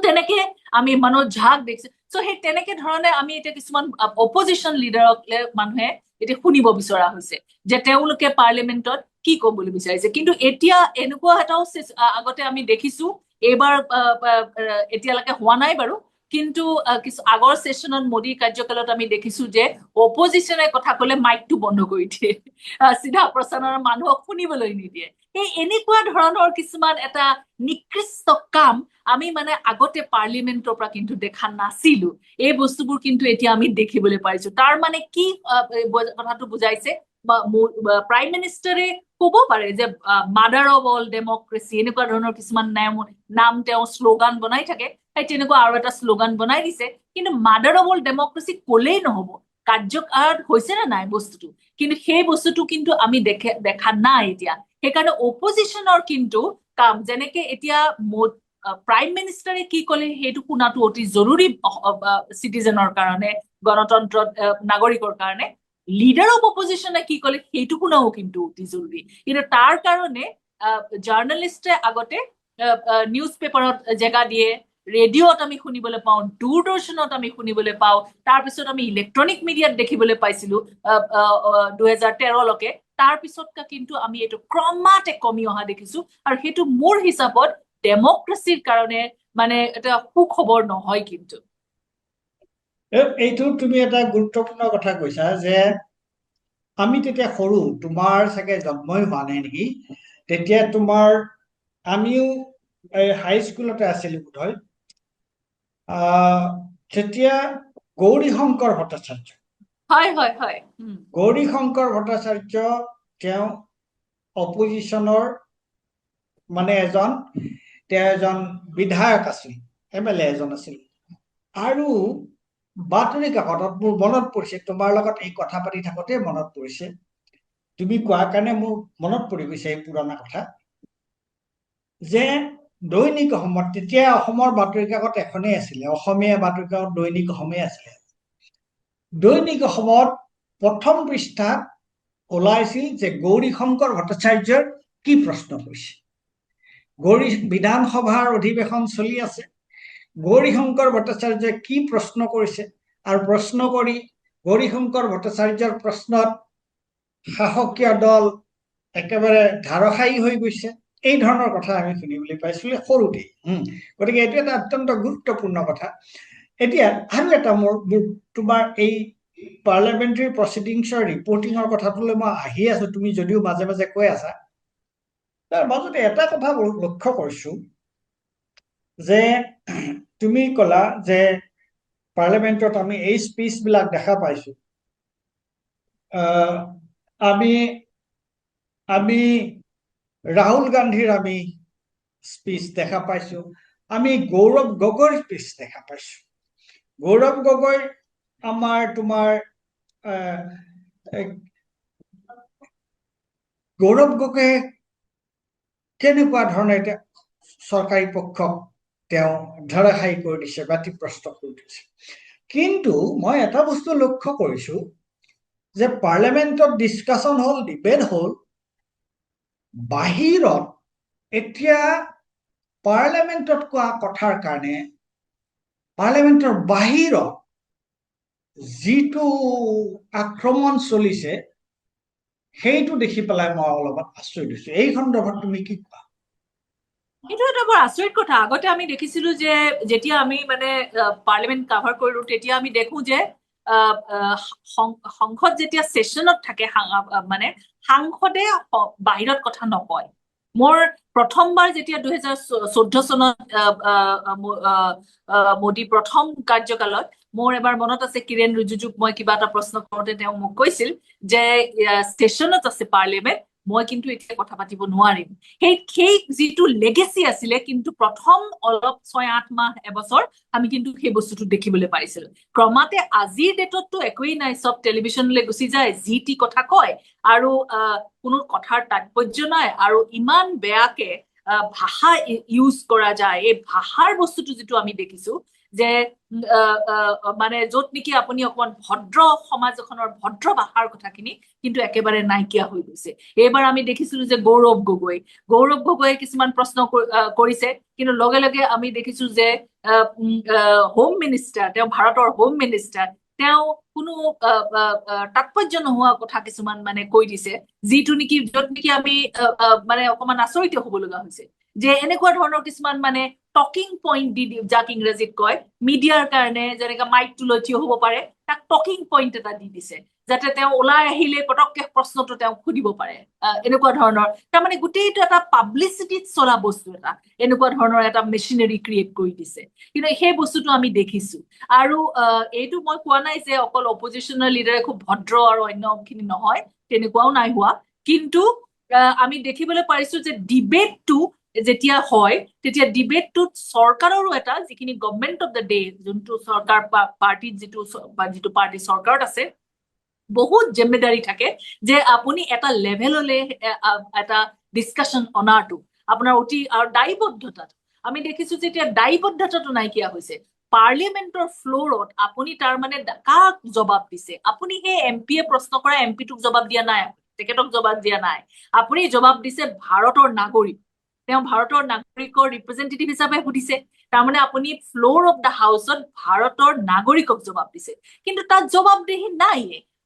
তেনেকে আমি মনোজ ঝাক দেখিছো। সেই তেনেকে ধৰণে আমি এতিয়া কিছুমান অপজিশ্যন লিডাৰক মানুহে এতিয়া শুনিব বিচৰা হৈছে যে তেওঁলোকে পাৰ্লিমেণ্টত কি ক'বলৈ বিচাৰিছে। কিন্তু এতিয়া এনেকুৱা এটাও আগতে আমি দেখিছো, এইবাৰ এতিয়ালৈকে হোৱা নাই বাৰু, কিন্তু আগৰ সেশনত মোদী কাৰ্যকালত আমি দেখিছো যে অপজিশ্যনে কথা কলে মাইকটো বন্ধ কৰি দিয়ে, চিধা প্ৰচাৰৰ মানুহক শুনিবলৈ নিদিয়ে। সেই এনেকুৱা ধৰণৰ কিছুমান এটা নিকৃষ্ট কাম আমি মানে আগতে পাৰ্লিমেণ্টৰ পৰা কিন্তু দেখা নাছিলো। এই বস্তুবোৰ কিন্তু এতিয়া আমি দেখিবলৈ পাইছো। তাৰ মানে কি কথাটো বুজাইছে, প্ৰাইম মিনিষ্টাৰে ক'ব পাৰে যে মাদাৰ অফ অল ডেমক্ৰেচি, এনেকুৱা ধৰণৰ কিছুমান নাম তেওঁ শ্লোগান বনাই থাকে, সেই তেনেকুৱা আৰু এটা শ্লোগান বনাই দিছে। কিন্তু মাদাৰ অফ অল ডেমক্ৰেচি কলেই নহব, কাৰ্যকাৰত হৈছে নে নাই বস্তুটো, কিন্তু সেই বস্তুটো কিন্তু আমি দেখা নাই এতিয়া। সেইকাৰণে অপজিশ্যনৰ কিন্তু কাম, যেনেকে এতিয়া প্ৰাইম মিনিষ্টাৰে কি ক'লে সেইটো শুনাটো অতি জৰুৰী চিটিজেনৰ কাৰণে, গণতন্ত্ৰত নাগৰিকৰ কাৰণে। লিডাৰ অফ অপজিশ্যনে কি ক'লে সেইটো শুনাও কিন্তু অতি জৰুৰী। কিন্তু তাৰ কাৰণে জাৰ্নেলিষ্টে আগতে নিউজ পেপাৰত জেগা দিয়ে, ৰেডিঅ'ত আমি শুনিবলৈ পাওঁ, দূৰদৰ্শনত আমি শুনিবলৈ পাওঁ, তাৰপিছত আমি ইলেক্ট্ৰনিক মিডিয়াত দেখিবলৈ পাইছিলো 2013লৈকে। তাৰপিছত কিন্তু আমি এইটো ক্ৰমাতে কমি অহা দেখিছো। আৰু সেইটো মোৰ হিচাপত ডেমক্ৰেচিৰ কাৰণে মানে এটা সুখবৰ নহয়। কিন্তু এইটো তুমি এটা গুৰুত্বপূৰ্ণ কথা কৈছা যে আমি তেতিয়া সৰু, তোমাৰ চাগে জন্মই হোৱা নাই নেকি, তেতিয়া আমিও হাই স্কুলতে আছিলো বোধহয়, তেতিয়া গৌৰীশংকৰ ভট্টাচাৰ্য, গৌৰীশংকৰ ভট্টাচাৰ্য তেওঁ অপজিশ্যনৰ মানে তেওঁ এজন বিধায়ক আছিল, MLA এজন আছিল আৰু বাতৰি কাকতত মোৰ মনত পৰিছে তোমাৰ লগত এই কথা পাতি থাকোঁতে মনত পৰিছে তুমি কোৱাৰ কাৰণে মোৰ মনত পৰি গৈছে এই পুৰণা কথা যে দৈনিক অসমত তেতিয়া অসমৰ বাতৰি কাকত এখনেই আছিলে অসমীয়া বাতৰি কাকত দৈনিক অসমেই আছিলে দৈনিক অসমত প্ৰথম পৃষ্ঠাত ওলাইছিল যে গৌৰীশংকৰ ভট্টাচাৰ্যৰ কি প্ৰশ্ন কৰিছে গৌৰী বিধানসভাৰ অধিৱেশন চলি আছে গৌৰীশংকৰ ভট্টাচাৰ্যই কি প্ৰশ্ন কৰিছে আৰু প্ৰশ্ন কৰি গৌৰীশংকৰ ভট্টাচাৰ্যৰ প্ৰশ্নত শাসকীয় দল একেবাৰে ধাৰাসায়ী হৈ গৈছে এই ধৰণৰ কথা আমি শুনিবলৈ পাইছিলোঁ সৰুতে গতিকে এইটো এটা অত্যন্ত গুৰুত্বপূৰ্ণ কথা এতিয়া আৰু এটা মোৰ তোমাৰ এই পাৰ্লামেণ্টাৰী প্ৰচিডিংছৰ ৰিপৰ্টিঙৰ কথাটোলৈ মই আহি আছো তুমি যদিও মাজে মাজে কৈ আছা তাৰ মাজতে এটা কথা লক্ষ্য কৰিছো যে তুমি ক'লা যে পাৰ্লামেণ্টত আমি এই স্পীচবিলাক দেখা পাইছো আমি ৰাহুল গান্ধীৰ আমি স্পীচ দেখা পাইছো আমি গৌৰৱ গগৈৰ স্পীচ দেখা পাইছো গৌৰৱ গগৈ আমাৰ তোমাৰ গৌৰৱ গগৈয়ে কেনেকুৱা ধৰণে এতিয়া চৰকাৰী পক্ষক তেওঁ ধাৰাসায়ী কৰি দিছে ব্যতিব্যস্ত কৰি দিছে কিন্তু মই এটা বস্তু লক্ষ্য কৰিছো যে পাৰ্লামেণ্টত ডিছকাশ্যন হ'ল ডিবেট হ'ল বাহিৰত এতিয়া পাৰ্লামেণ্টত কোৱা কথাৰ কাৰণে পাৰ্লামেণ্টৰ বাহিৰত যিটো আক্ৰমণ চলিছে সেইটো দেখি পেলাই মই অলপমান আচৰিত হৈছো এই সন্দৰ্ভত তুমি কি কোৱা এইটো এটা বৰ আচৰিত কথা আগতে আমি দেখিছিলো যে যেতিয়া আমি মানে পাৰ্লামেণ্ট কাভাৰ কৰিলো তেতিয়া আমি দেখো যে সংসদ যেতিয়া সেশনত থাকে মানে সাংসদে বাহিৰত কথা নকয় মোৰ প্ৰথমবাৰ যেতিয়া 2014 চনত মোদী প্ৰথম কাৰ্যকালত মোৰ এবাৰ মনত আছে কিৰেণ ৰিজিজুক মই কিবা এটা প্ৰশ্ন কৰোঁতে তেওঁ মোক কৈছিল যে সেশনত আছে পাৰ্লামেণ্ট মই কিন্তু এতিয়া কথা পাতিব নোৱাৰিম সেই যিটো লেগেসি আছিলে কিন্তু প্ৰথম অলপ 6-8 মাহ এবছৰ আমি কিন্তু সেই বস্তুটো দেখিবলৈ পাইছিলো ক্ৰমাতে আজিৰ ডেটতটো একোই নাই সব টেলিভিছনলৈ গুচি যায় জিটি কথা কয় আৰু কোনো কথাৰ তাৎপৰ্য নাই আৰু ইমান বেয়াকে ভাষা ইউজ কৰা যায় এই ভাষাৰ বস্তুটো যেটো আমি দেখিছো যে মানে যত নেকি আপুনি অকমান ভদ্ৰ সমাজ এখনৰ ভদ্ৰ ভাষাৰ কথাখিনি কিন্তু একেবাৰে নাইকিয়া হৈ গৈছে এবাৰ আমি দেখিছিলো যে গৌৰৱ গগৈয়ে কিছুমান প্ৰশ্ন কৰিছে কিন্তু লগে লগে আমি দেখিছো যে হোম মিনিষ্টাৰ তেওঁ ভাৰতৰ হোম মিনিষ্টাৰ তেওঁ কোনো তাৎপৰ্য নোহোৱা কথা কিছুমান মানে কৈ দিছে যিটো নেকি যত নেকি আমি মানে অকমান আচৰিত হ'ব লগা হৈছে যে এনেকুৱা ধৰণৰ কিছুমান মানে টকিং পইণ্ট দি যাক ইংৰাজীত কয় মিডিয়াৰ কাৰণে যেনেকা মাইকটো লৈ থিয় হ'ব পাৰে তাক টকিং পইণ্ট এটা দি দিছে যাতে তেওঁ ওলাই আহিলে পটককে প্ৰশ্নটো তেওঁ সুধিব পাৰে এনেকুৱা ধৰণৰ তাৰমানে গোটেইটো এটা পাব্লিচিটিত চলা বস্তু এটা এনেকুৱা ধৰণৰ এটা মেচিনাৰী ক্ৰিয়েট কৰি দিছে কিন্তু সেই বস্তুটো আমি দেখিছো আৰু এইটো মই কোৱা নাই যে অকল অপজিশনাল লিডাৰে খুব ভদ্ৰ আৰু অন্যখিনি নহয় তেনেকুৱাও নাই হোৱা কিন্তু আমি দেখিবলৈ পাৰিছো যে ডিবেটটো যেতিয়া হয় তেতিয়া ডিবেটটোত চৰকাৰৰো এটা যিখিনি গভৰ্ণমেণ্ট অফ দ্য ডে যোনটো চৰকাৰ পাৰ্টি যিটো পাৰ্টি চৰকাৰত আছে বহুত জিম্মেদাৰি থাকে যে আপুনি এটা লেভেললৈ এটা ডিসকাশন অনাৰটো আপোনাৰ অতি আৰু দায়বদ্ধতা আমি দেখিছো যে এতিয়া দায়বদ্ধতাটো নাইকিয়া হৈছে পাৰ্লিয়ামেন্টৰ ফ্লোৰত আপুনি তাৰ মানে কাক জবাব দিছে আপুনি সেই এমপিয়ে প্ৰশ্ন কৰা এমপিটোক জবাব দিয়া নাই তেখেতক জবাব দিয়া নাই আপুনি জবাব দিছে ভাৰতৰ নাগৰিক তেওঁ ভাৰতৰ নাগৰিকৰ ৰিপ্ৰেজেন্টেটিভ হিচাপে সুধিছে তাৰমানে আপুনি ফ্লোৰ অফ দা হাউসত ভাৰতৰ নাগৰিকক জবাব দিছে কিন্তু তাত জবাবদিহি নাই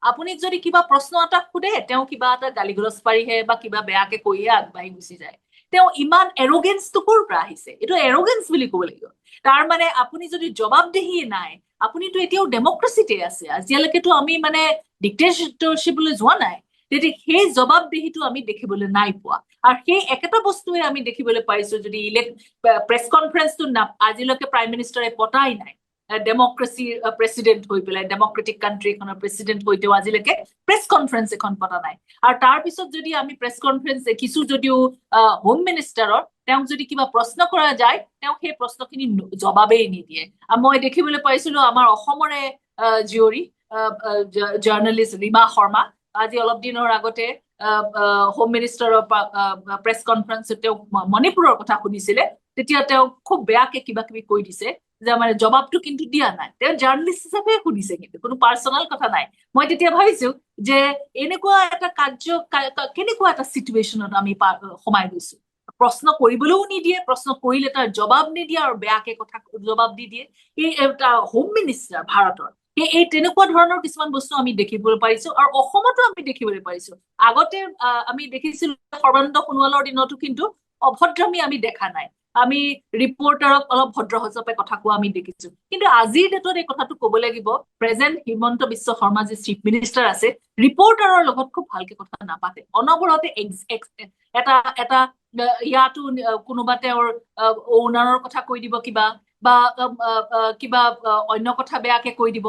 আপুনি যদি কিবা প্ৰশ্ন এটা খুদে তেওঁ কিবা এটা গালিগলজ পাৰিহে বা কিবা বেয়াকে কৈয়ে আগবাঢ়ি গুচি যায় তেওঁ ইমান এৰোগেন্সটো ক'ৰ পৰা আহিছে এইটো এৰোগেন্স বুলি ক'ব লাগিব তাৰ মানে আপুনি যদি জবাবদিহি নাই আপুনিতো এতিয়াও ডেমক্ৰেচিতে আছে আজিলৈকেতো আমি মানে ডিক্টেটৰশ্বিপলৈ যোৱা নাই তেতিয়া সেই জবাবদিহিটো আমি দেখিবলৈ নাই পোৱা আৰু সেই একেটা বস্তুৱে আমি দেখিবলৈ পাইছো যদি প্ৰেছ কনফাৰেন্সটো আজিলৈকে প্ৰাইম মিনিষ্টাৰে পতাই নাই ডেমক্ৰেচিৰ প্ৰেচিডেণ্ট হৈ পেলাই ডেমক্ৰেটিক কাণ্ট্ৰি এখনৰ প্ৰেচিডেণ্ট হৈ তেওঁ আজিলৈকে প্ৰেছ কনফাৰেন্স এখন পতা নাই আৰু তাৰ পিছত যদি আমি প্ৰেছ কনফাৰেন্স দেখিছো যদিও হোম মিনিষ্টাৰৰ তেওঁক যদি কিবা প্ৰশ্ন কৰা যায় তেওঁ সেই প্ৰশ্নখিনি জবাবেই নিদিয়ে মই দেখিবলৈ পাইছিলো আমাৰ অসমৰে জীয়ৰী জাৰ্নেলিষ্ট ৰীমা শৰ্মা আজি অলপ দিনৰ আগতে হোম মিনিষ্টাৰৰ প্ৰেছ কনফাৰেন্সত তেওঁ মণিপুৰৰ কথা শুনিছিলে তেতিয়া তেওঁ খুব বেয়াকে কিবা কিবি কৈ দিছে যে মানে জবাবটো কিন্তু দিয়া নাই তেওঁ জাৰ্নেলিষ্ট হিচাপে শুনিছে কিন্তু কোনো পাৰ্চনেল কথা নাই মই তেতিয়া ভাবিছো যে এনেকুৱা এটা কেনেকুৱা এটা চিটুৱেশ্যনত আমি সোমাই গৈছো প্ৰশ্ন কৰিবলৈও নিদিয়ে প্ৰশ্ন কৰিলে তাৰ জবাব নিদিয়ে আৰু বেয়াকে কথা জবাব দি দিয়ে এই এটা হোম মিনিষ্টাৰ ভাৰতৰ এই তেনেকুৱা ধৰণৰ কিছুমান বস্তু আমি দেখিবলৈ পাৰিছো আৰু অসমতো আমি দেখিবলৈ পাৰিছো আগতে আমি দেখিছিলো সৰ্বানন্দ সোণোৱালৰ দিনতো কিন্তু অভদ্ৰামী আমি দেখা নাই আমি ৰিপৰ্টাৰক অলপ ভদ্ৰ হিচাপে কথা কোৱা আমি দেখিছো কিন্তু আজিৰ ডেটত এই কথাটো ক'ব লাগিব প্ৰেজেণ্ট হিমন্ত বিশ্ব শৰ্মা যি চিফ মিনিষ্টাৰ আছে ৰিপৰ্টাৰৰ লগত খুব ভালকে কথা নাপাতে অনবৰতে এটা ইয়াতো কোনোবা তেওঁৰ অ'নাৰৰ কথা কৈ দিব কিবা বা কিবা অন্য কথা বেয়াকে কৈ দিব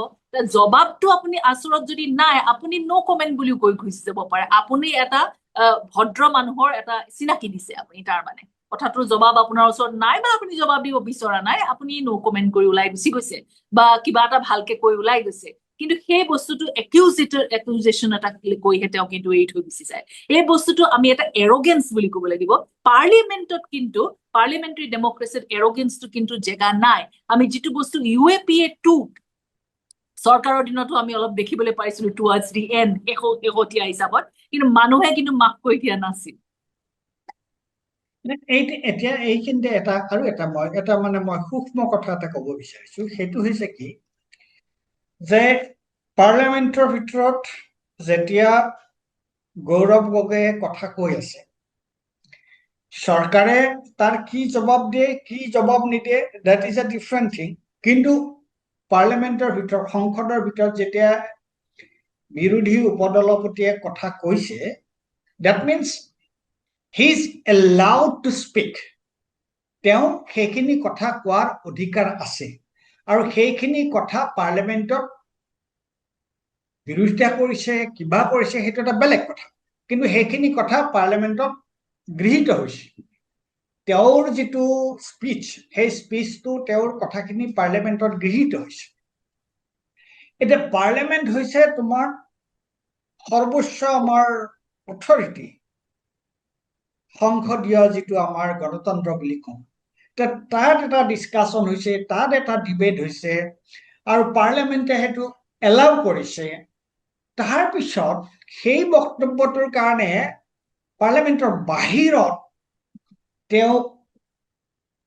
জবাবটো আপুনি আচৰত যদি নাই আপুনি নো কমেন্ট বুলিও কৈ গুচি যাব পাৰে আপুনি এটা ভদ্ৰ মানুহৰ এটা চিনাকি দিছে আপুনি তাৰ মানে কথাটোৰ জবাব আপোনাৰ ওচৰত নাই বা আপুনি জবাব দিব বিচৰা নাই আপুনি নো কমেন্ট কৰি ওলাই গুচি গৈছে বা কিবা এটা ভালকে কৈ ওলাই গৈছে কিন্তু সেই বস্তুটো একিউজেশ্যন এটা কৈহে তেওঁ কিন্তু এৰি থৈ গুচি যায় এই বস্তুটো আমি এটা এৰগেন্স বুলি ক'ব লাগিব পাৰ্লিমেণ্টত কিন্তু পাৰ্লিমেণ্টাৰী ডেমক্ৰেচিত এৰগেন্সটো কিন্তু জেগা নাই আমি যিটো বস্তু UAPA 2 চৰকাৰৰ দিনতো আমি অলপ দেখিবলৈ পাইছিলো টুৱাৰ্ডছ দি এণ্ড শেহতীয়া হিচাপত কিন্তু মানুহে কিন্তু মাফ কৰি দিয়া নাছিল এতিয়া এইখিনিতে মই সূক্ষ্ম কথা এটা ক'ব বিচাৰিছো সেইটো হৈছে কি যে পাৰ্লিমেণ্টৰ ভিতৰত যেতিয়া গৌৰৱ গগৈয়ে কথা কৈ আছে চৰকাৰে তাৰ কি জবাব দিয়ে কি জবাব নিদিয়ে that is a different thing কিন্তু পাৰ্লিমেণ্টৰ ভিতৰত সংসদৰ ভিতৰত যেতিয়া বিৰোধী উপদলপতিয়ে কথা কৈছে that means he is allowed two speak তেওঁ সেইখিনি কথা কোৱাৰ অধিকাৰ আছে আৰু সেইখিনি কথা পাৰ্লিমেণ্টত বিৰোধিতা কৰিছে কিবা কৰিছে সেইটো এটা বেলেগ কথা কিন্তু সেইখিনি কথা পাৰ্লিমেণ্টত গৃহীত হৈছে তেওঁৰ যিটো স্পীচ সেই স্পীচটো তেওঁৰ কথাখিনি পাৰ্লিমেণ্টত গৃহীত হৈছে এতিয়া পাৰ্লিমেণ্ট হৈছে তোমাৰ সৰ্বোচ্চ আমাৰ অথৰিটি সংসদীয় যিটো আমাৰ গণতন্ত্ৰ বুলি কওঁ তাত এটা ডিছকাশ্যন হৈছে তাত এটা ডিবেট হৈছে আৰু পাৰ্লিমেণ্টে সেইটো এলাউ কৰিছে তাৰ পিছত সেই বক্তব্যটোৰ কাৰণে পাৰ্লিমেণ্টৰ বাহিৰত তেওঁ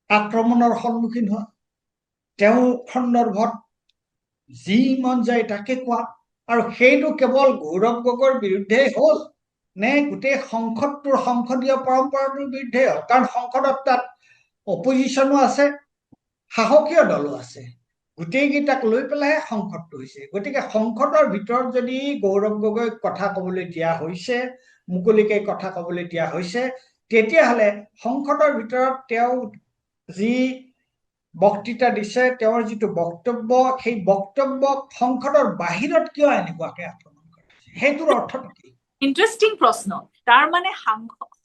আক্ৰমণৰ সন্মুখীন হয় তেওঁ সন্দৰ্ভত যি মন যায় তাকে কোৱা আৰু সেইটো কেৱল গৌৰৱ গগৈৰ বিৰুদ্ধে হ'ল নে গোটেই সংসদীয় পৰম্পৰাটোৰ বিৰুদ্ধে হ'ল কাৰণ সংসদত তাত অপজিশ্যনো আছে শাসকীয় দলো আছে গোটেইকেইটাক লৈ পেলাইহে সংসদটো হৈছে গতিকে সংসদৰ ভিতৰত যদি গৌৰৱ গগৈক কথা ক'বলৈ দিয়া হৈছে মুকলিকে কথা ক'বলৈ দিয়া হৈছে তেতিয়াহ'লে সংসদৰ ভিতৰত তেওঁ যি বক্তৃতা দিছে তেওঁৰ যিটো বক্তব্য সেই বক্তব্যক সংসদৰ বাহিৰত কিয় এনেকুৱাকে আক্ৰমণ কৰিছে সেইটোৰ অৰ্থটো কি ইণ্টাৰেষ্টিং প্ৰশ্ন তাৰ মানে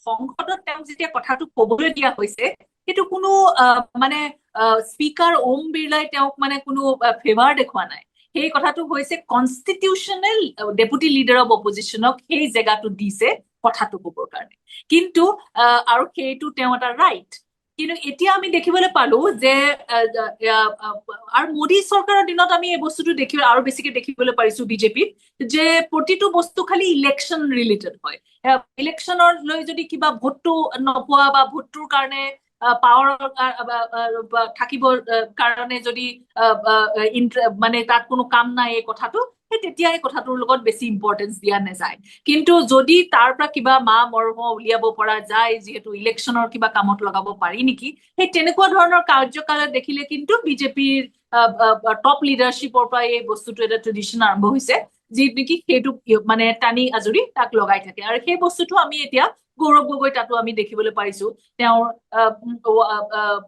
সংসদত তেওঁ যেতিয়া কথাটো ক'বলৈ দিয়া হৈছে সেইটো কোনো মানে স্পীকাৰ ওম বিৰলাই তেওঁক মানে কোনো ফেভাৰ দেখুওৱা নাই সেই কথাটো হৈছে কনষ্টিটিউচনেল ডেপুটি লিডাৰ অফ অপজিশ্যনক সেই জেগাটো দিছে কথাটো ক'বৰ কাৰণে কিন্তু আৰু সেইটো তেওঁ এটা ৰাইট কিন্তু এতিয়া আমি দেখিবলৈ পালো যে আৰু মোদী চৰকাৰৰ দিনত আমি এই বস্তুটো আৰু বেছিকে দেখিবলৈ পাৰিছো বিজেপিত যে প্ৰতিটো বস্তু খালি ইলেকশ্যন ৰিলেটেড হয় ইলেকশ্যনৰ লৈ যদি কিবা ভোটটো নোপোৱা বা ভোটটোৰ কাৰণে পাৱাৰ থাকিবৰ কাৰণে যদি মানে তাত কোনো কাম নাই এই কথাটো তেতিয়া এই কথাটোৰ লগত বেছি ইম্পৰ্টেঞ্চ দিয়া নাযায় কিন্তু যদি তাৰ পৰা কিবা মৰ্ম উলিয়াব পৰা যায় যিহেতু ইলেকশ্যনৰ কিবা কামত লগাব পাৰি নেকি সেই তেনেকুৱা ধৰণৰ কাৰ্যকালত দেখিলে কিন্তু বিজেপিৰ টপ লিডাৰশ্বিপৰ পৰা এই বস্তুটো এটা ট্ৰেডিশ্যন আৰম্ভ হৈছে যি নেকি সেইটো মানে টানি আজৰি তাক লগাই থাকে আৰু সেই বস্তুটো আমি এতিয়া গৌৰৱ গগৈ তাতো আমি দেখিবলৈ পাৰিছো তেওঁৰ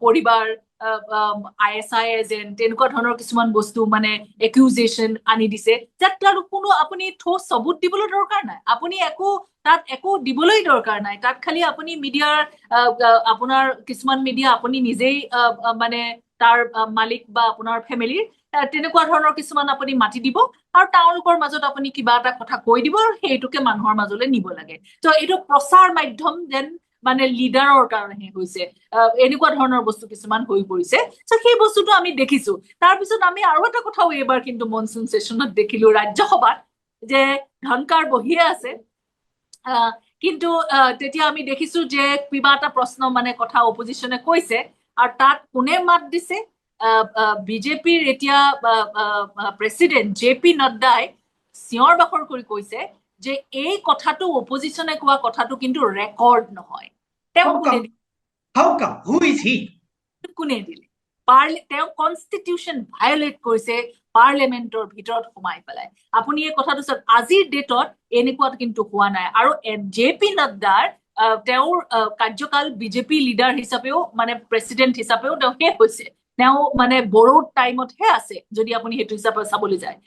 পৰিবাৰ ISI এজেণ্ট তেনেকুৱা ধৰণৰ কিছুমান বস্তু মানে একিউজেশ্যন আনি দিছে যাত তাৰ কোনো আপুনি ঠোস সবুত দিবলৈ দৰকাৰ নাই আপুনি তাত একো দিবলৈ দৰকাৰ নাই তাত খালি আপুনি মিডিয়াৰ আপোনাৰ কিছুমান মিডিয়া আপুনি নিজেই মানে তাৰ মালিক বা আপোনাৰ ফেমিলিৰ তেনেকুৱা ধৰণৰ কিছুমান আপুনি মাতি দিব আৰু তেওঁলোকৰ মাজত আপুনি কিবা এটা কথা কৈ দিব আৰু সেইটোকে মানুহৰ মাজলৈ নিব লাগে তো এইটো প্ৰচাৰ মাধ্যম যেন মানে লিডাৰৰ কাৰণেহে হৈছে এনেকুৱা ধৰণৰ বস্তু কিছুমান হৈ পৰিছে তো সেই বস্তুটো আমি দেখিছো তাৰপিছত আমি আৰু এটা কথাও এইবাৰ কিন্তু মনচুন সেশনত দেখিলো ৰাজ্যসভাত যে ধনকাৰ বহিয়ে আছে কিন্তু তেতিয়া আমি দেখিছো যে কিবা এটা প্ৰশ্ন মানে কথা অপজিশনে কৈছে আৰু তাত কোনে মাত দিছে বিজেপিৰ এতিয়া প্ৰেসিডেন্ট JP নাড্ডাই চিঞৰ বাখৰ কৰি কৈছে যে এই কথাটো অপজিশনে কোৱা কথাটো কিন্তু ৰেকৰ্ড নহয় How come? Who is he? কোনে দিলে তেওঁ কনষ্টিটিউচন ভায়োলেট কৰিছে পাৰ্লিয়ামেন্টৰ ভিতৰত সোমাই পেলাই আপুনি এই কথাটো চাওক আজিৰ ডেটত এনেকুৱা কিন্তু হোৱা নাই আৰু JP নাড্ডাৰ তেওঁৰ কাৰ্যকাল বিজেপি লিডাৰ হিচাপেও মানে প্ৰেসিডেন্ট হিচাপেও তেওঁ শেষ হৈছে তেওঁ মানে বড়োৰ টাইমতহে আছে যদি আপুনি সেইটো হিচাপে চাবলৈ যায়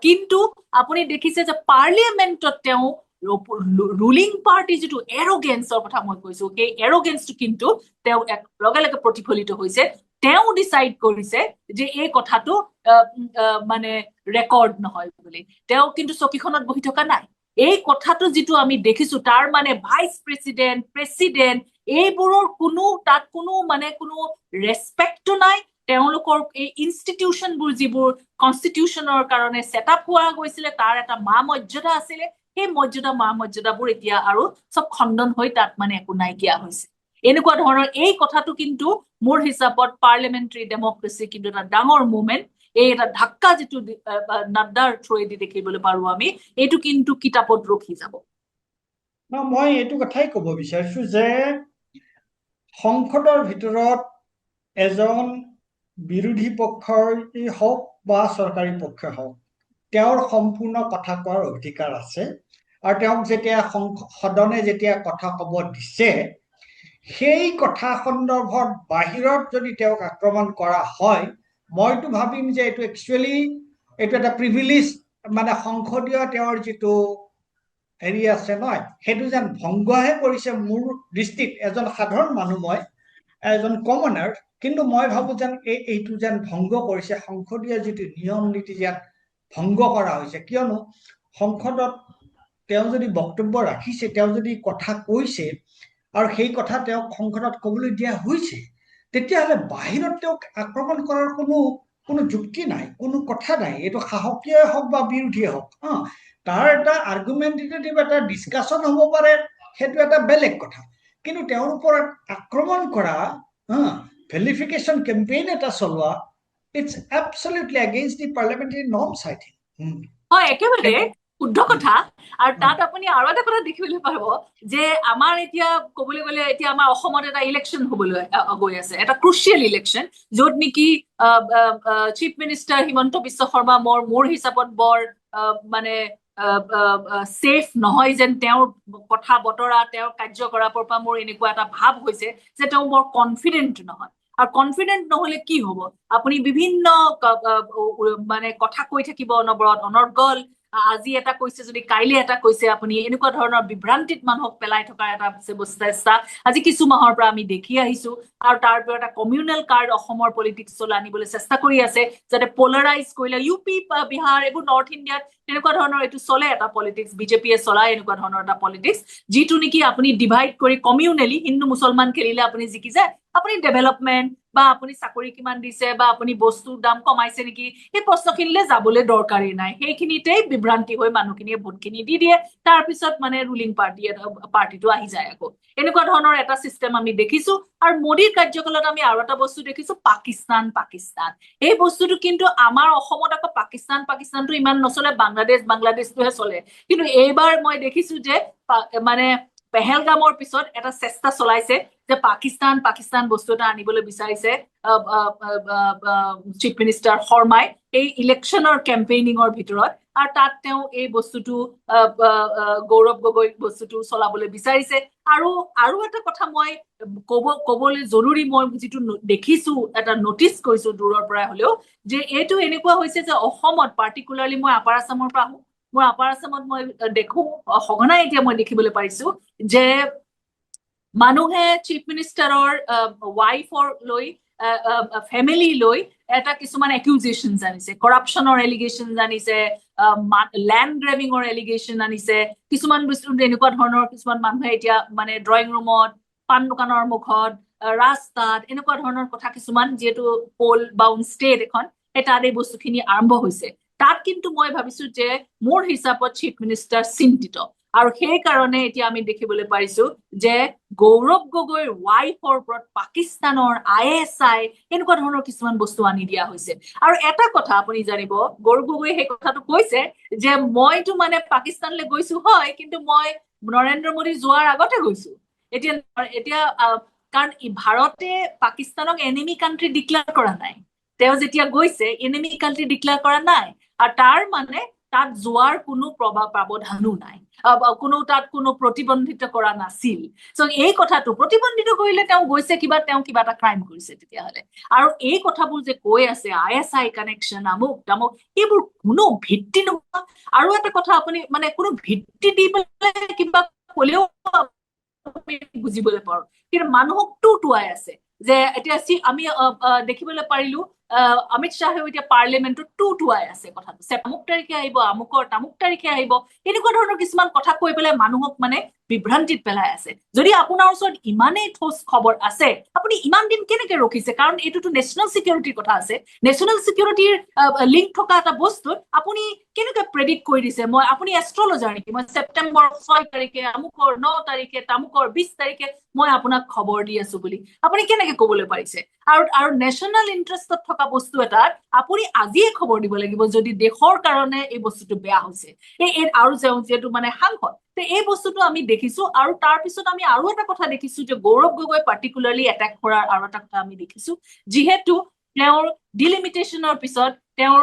কিন্তু আপুনি দেখিছে যে পাৰ্লিয়ামেন্টত তেওঁ ৰুলিং পাৰ্টি যিটো এৰগেন্সৰ কথা মই কৈছো সেই এৰগেন্সটো কিন্তু তেওঁ লগে লগে প্ৰতিফলিত হৈছে তেওঁ ডিসাইড কৰিছে যে এই কথাটো মানে ৰেকৰ্ড নহয় বুলি তেওঁ কিন্তু চকীখনত বহি থকা নাই এই কথাটো যিটো আমি দেখিছো তাৰ মানে ভাইস প্ৰেসিডেন্ট এইবোৰৰ তাত কোনো মানে কোনো ৰেসপেক্টটো নাই তেওঁলোকৰ এই ইনষ্টিটিউশনবোৰ যিবোৰ কনষ্টিটিউশনৰ কাৰণে সেটআপ হোৱা গৈছিলে তাৰ এটা মৰ্যাদা আছিলে সেই মৰ্যাদাবোৰ এতিয়া আৰু সব খণ্ডন হৈ তাত মানে একো নাইকিয়া হৈছে এনেকুৱা ধৰণৰ এই কথাটো কিন্তু মোৰ হিচাপত পাৰ্লিয়ামেন্টাৰী ডেমক্ৰেসি কিন্তু এটা ডাঙৰ মুভমেন্ট এই এটা ধাক্কা যিটো নাড্ডাৰ থ্ৰুৱেদি দেখিবলৈ পাৰো আমি এইটো কিন্তু কিতাপত ৰখি যাব মই এইটো কথাই ক'ব বিচাৰিছো যে সংসদৰ ভিতৰত এজন বিৰোধী পক্ষৰ হওক বা চৰকাৰী পক্ষই হওক তেওঁৰ সম্পূৰ্ণ কথা কোৱাৰ অধিকাৰ আছে আৰু তেওঁক যেতিয়া সদনে যেতিয়া কথা ক'ব দিছে সেই কথা সন্দৰ্ভত বাহিৰত যদি তেওঁক আক্ৰমণ কৰা হয় মইতো ভাবিম যে এইটো একচুৱেলি এইটো এটা প্ৰিভিলেজ মানে সংসদীয় তেওঁৰ যিটো হেৰি আছে নহয় সেইটো যেন ভংগহে কৰিছে মোৰ দৃষ্টিত এজন সাধাৰণ মানুহ মই এজন কমনাৰ কিন্তু মই ভাবো যেন এইটো যেন ভংগ কৰিছে সংসদীয় যিটো নিয়ম নীতি যেন ভংগ কৰা হৈছে কিয়নো সংসদত তেওঁ যদি বক্তব্য ৰাখিছে তেওঁ যদি কথা কৈছে আৰু সেই কথা তেওঁক সংসদত ক'বলৈ দিয়া হৈছে তেতিয়াহ'লে বাহিৰত তেওঁক আক্ৰমণ কৰাৰ কোনো যুক্তি নাই কোনো কথা নাই এইটো সাহসীয়ে হওক বা বিৰোধীয়ে হওক তাৰ এটা আৰ্গুমেন্টেটিভ এটা ডিসকাশন হ'ব পাৰে সেইটো এটা বেলেগ কথা কিন্তু তেওঁৰ ওপৰত আক্ৰমণ কৰা ভেলিফিকেশন কেম্পেইন এটা চলোৱা it's absolutely against the parliamentary norms I think হয় একেবাৰে শুদ্ধ কথা আৰু তাত আপুনি আৰু এটা কথা দেখিবলৈ পাব যে আমাৰ এতিয়া ক'বলৈ গ'লে এতিয়া আমাৰ অসমত এটা ইলেকশ্যন হ'বলৈ গৈ আছে এটা ক্ৰুচিয়েল ইলেকশ্যন য'ত নেকি চিফ মিনিষ্টাৰ হিমন্ত বিশ্ব শৰ্মা মোৰ হিচাপত বৰ মানে সেফ নহয় যেন তেওঁৰ কথা বতৰা তেওঁৰ কাৰ্যকলাপৰ পৰা মোৰ এনেকুৱা এটা ভাৱ হৈছে যে তেওঁ বৰ কনফিডেন্ট নহয় আৰু কনফিডেন্ট নহলে কি হ'ব আপুনি বিভিন্ন মানে কথা কৈ থাকিব অনৰ্গল আজি এটা কৈছে যদি কাইলে এটা কৈছে আপুনি এনেকুৱা ধৰণৰ বিভ্ৰান্তিত মানুহক পেলাই থকা এটা চেষ্টা আজি কিছু মাহৰ পৰা আমি দেখি আহিছো আৰু তাৰ পৰা এটা কমিউনেল কাৰ্ড অসমৰ পলিটিক্সলৈ আনিবলৈ চেষ্টা কৰি আছে যাতে পোলাৰাইজ কৰিলে ইউপি বিহাৰ এইবোৰ নৰ্থ ইণ্ডিয়াত তেনেকুৱা ধৰণৰ এইটো চলে এটা পলিটিক্স বিজেপিয়ে চলাই এনেকুৱা ধৰণৰ এটা পলিটিক্স যিটো নেকি আপুনি ডিভাইড কৰি কমিউনেলি হিন্দু মুছলমান খেলিলে আপুনি জিকি যায় আপুনি ডেভেলপমেন্ট বা আপুনি চাকৰি কিমান দিছে বা আপুনি বস্তুৰ দাম কমাইছে নেকি এই প্ৰশ্নখিনিলে যাবলৈ দৰকাৰী নাই সেইখিনিতেই বিভ্ৰান্তি হৈ মানুহখিনিয়ে ভোটখিনি দি দিয়ে তাৰপিছত মানে ৰুলিং পাৰ্টিটো আহি যায় আকৌ এনেকুৱা ধৰণৰ এটা সিস্টেম আমি দেখিছো আৰু মোদীৰ কাৰ্যকালত আমি আৰু এটা বস্তু দেখিছো পাকিস্তান এই বস্তুটো কিন্তু আমাৰ অসমত আকৌ পাকিস্তানটো ইমান নচলে বাংলাদেশটোহে চলে কিন্তু এইবাৰ মই দেখিছো যে মানে পেহেলগামৰ পিছত এটা চেষ্টা চলাইছে যে পাকিস্তান বস্তু এটা আনিবলৈ বিচাৰিছে চিফ মিনিষ্টাৰ শৰ্মাই এই ইলেকশ্যনৰ কেম্পেইনিঙৰ ভিতৰত আৰু তাত তেওঁ এই বস্তুটো গৌৰৱ গগৈ বস্তুটো চলাবলৈ বিচাৰিছে আৰু এটা কথা মই ক'বলৈ জৰুৰী মই যিটো দেখিছো এটা নটিচ কৰিছো দূৰৰ পৰা হলেও যে এইটো এনেকুৱা হৈছে যে অসমত পাৰ্টিকুলাৰলি মই আপাৰ আসামৰ পৰা আহো মই আপাৰ আসামত মই দেখো সঘনাই এতিয়া মই দেখিবলৈ পাৰিছো যে মানুহে চিফ মিনিষ্টাৰৰ ৱাইফৰ লৈ ফেমিলি লৈ এটা কিছুমান একিউজেশ্যন আনিছে কৰাপশ্যনৰ এলিগেশ্যন আনিছে ল্যান্ড গ্ৰেবিঙৰ এলিগেশ্যন আনিছে কিছুমান বস্তু এনেকুৱা ধৰণৰ কিছুমান মানুহে এতিয়া মানে ড্ৰয়িং ৰুমত পাণ দোকানৰ মুখত ৰাস্তাত এনেকুৱা ধৰণৰ কথা কিছুমান যিহেতু পোল বাউণ্ড ষ্টেট এখন সেই তাত এই বস্তুখিনি আৰম্ভ হৈছে তাত কিন্তু মই ভাবিছো যে মোৰ হিচাপত চিফ মিনিষ্টাৰ চিন্তিত আৰু সেই কাৰণে এতিয়া আমি দেখিবলৈ পাইছো যে গৌৰৱ গগৈৰ ৱাইফৰ ওপৰত পাকিস্তানৰ ISI এনেকুৱা ধৰণৰ কিছুমান বস্তু আনি দিয়া হৈছে আৰু এটা কথা আপুনি জানিব গৌৰৱ গগৈয়ে সেই কথাটো কৈছে যে মইতো মানে পাকিস্তানলৈ গৈছো হয় কিন্তু মই নৰেন্দ্ৰ মোদী যোৱাৰ আগতে গৈছো এতিয়া কাৰণ ভাৰতে পাকিস্তানক এনিমি কাণ্ট্ৰি ডিক্লেয়াৰ কৰা নাই তেওঁ যেতিয়া গৈছে এনিমি কাণ্ট্ৰি ডিক্লেয়াৰ কৰা নাই আৰু তাৰ মানে তাত যোৱাৰ কোনো প্ৰাৱধানো নাই কোনো তাত কোনো প্ৰতিবন্ধিত কৰা নাছিল সো এই কথাটো প্ৰতিবন্ধিত কৰিলে তেওঁ গৈছে তেওঁ কিবা এটা ক্ৰাইম কৰিছে তেতিয়াহলে আৰু এই কথাবোৰ যে কৈ আছে ISI কানেকশ্যন আমুক তামুক এইবোৰ কোনো ভিত্তি নোহোৱা আৰু এটা কথা আপুনি মানে কোনো ভিত্তি দি পেলাই কিবা ক'লেও বুজিবলৈ পাৰো কিন্তু মানুহক টুৱাই আছে যে এতিয়া আমি দেখিবলৈ পাৰিলো অমিত শ্বাহেও এতিয়া পাৰ্লিয়ামেণ্টত টুৱাই আছে কথাটো আমুক তাৰিখে আহিব আমুকৰ তামুক তাৰিখে আহিব এনেকুৱা ধৰণৰ কিছুমান কথা কৈ পেলাই মানুহক মানে বিভ্ৰান্তিত পেলাই আছে যদি আপোনাৰ ওচৰত ইমানেই ঠোস খবৰ আছে আপুনি ইমান দিন কেনেকে ৰখিছে কাৰণ এইটোতো নেশ্যনেল চিকিউৰিটিৰ কথা আছে নেশ্যনেল চিকিউৰিটিৰ লিংক থকা এটা বস্তু আপুনি কেনেকে প্ৰেডিক্ট কৰি দিছে আপুনি এষ্ট্ৰলজাৰ নেকি মই ছেপ্টেম্বৰ 6 তাৰিখে আমুকৰ 9 তাৰিখে তামুকৰ 20 তাৰিখে মই আপোনাক খবৰ দি আছো বুলি আপুনি কেনেকে ক'বলৈ পাৰিছে আৰু নেশ্যনেল ইন্টাৰেষ্টত থকা বস্তু এটাত আপুনি আজিয়ে খবৰ দিব লাগিব যদি দেশৰ কাৰণে এই বস্তুটো বেয়া হৈছে আৰু যেহেতু মানে সাংসদ এই বস্তুটো আমি দেখিছো আৰু তাৰ পিছত আমি আৰু এটা কথা দেখিছো যে গৌৰৱ গগৈ পাৰ্টিকুলাৰলি এটেক কৰাৰ আৰু এটা কথা আমি দেখিছো যিহেতু তেওঁৰ ডিলিমিটেশ্যনৰ পিছত তেওঁৰ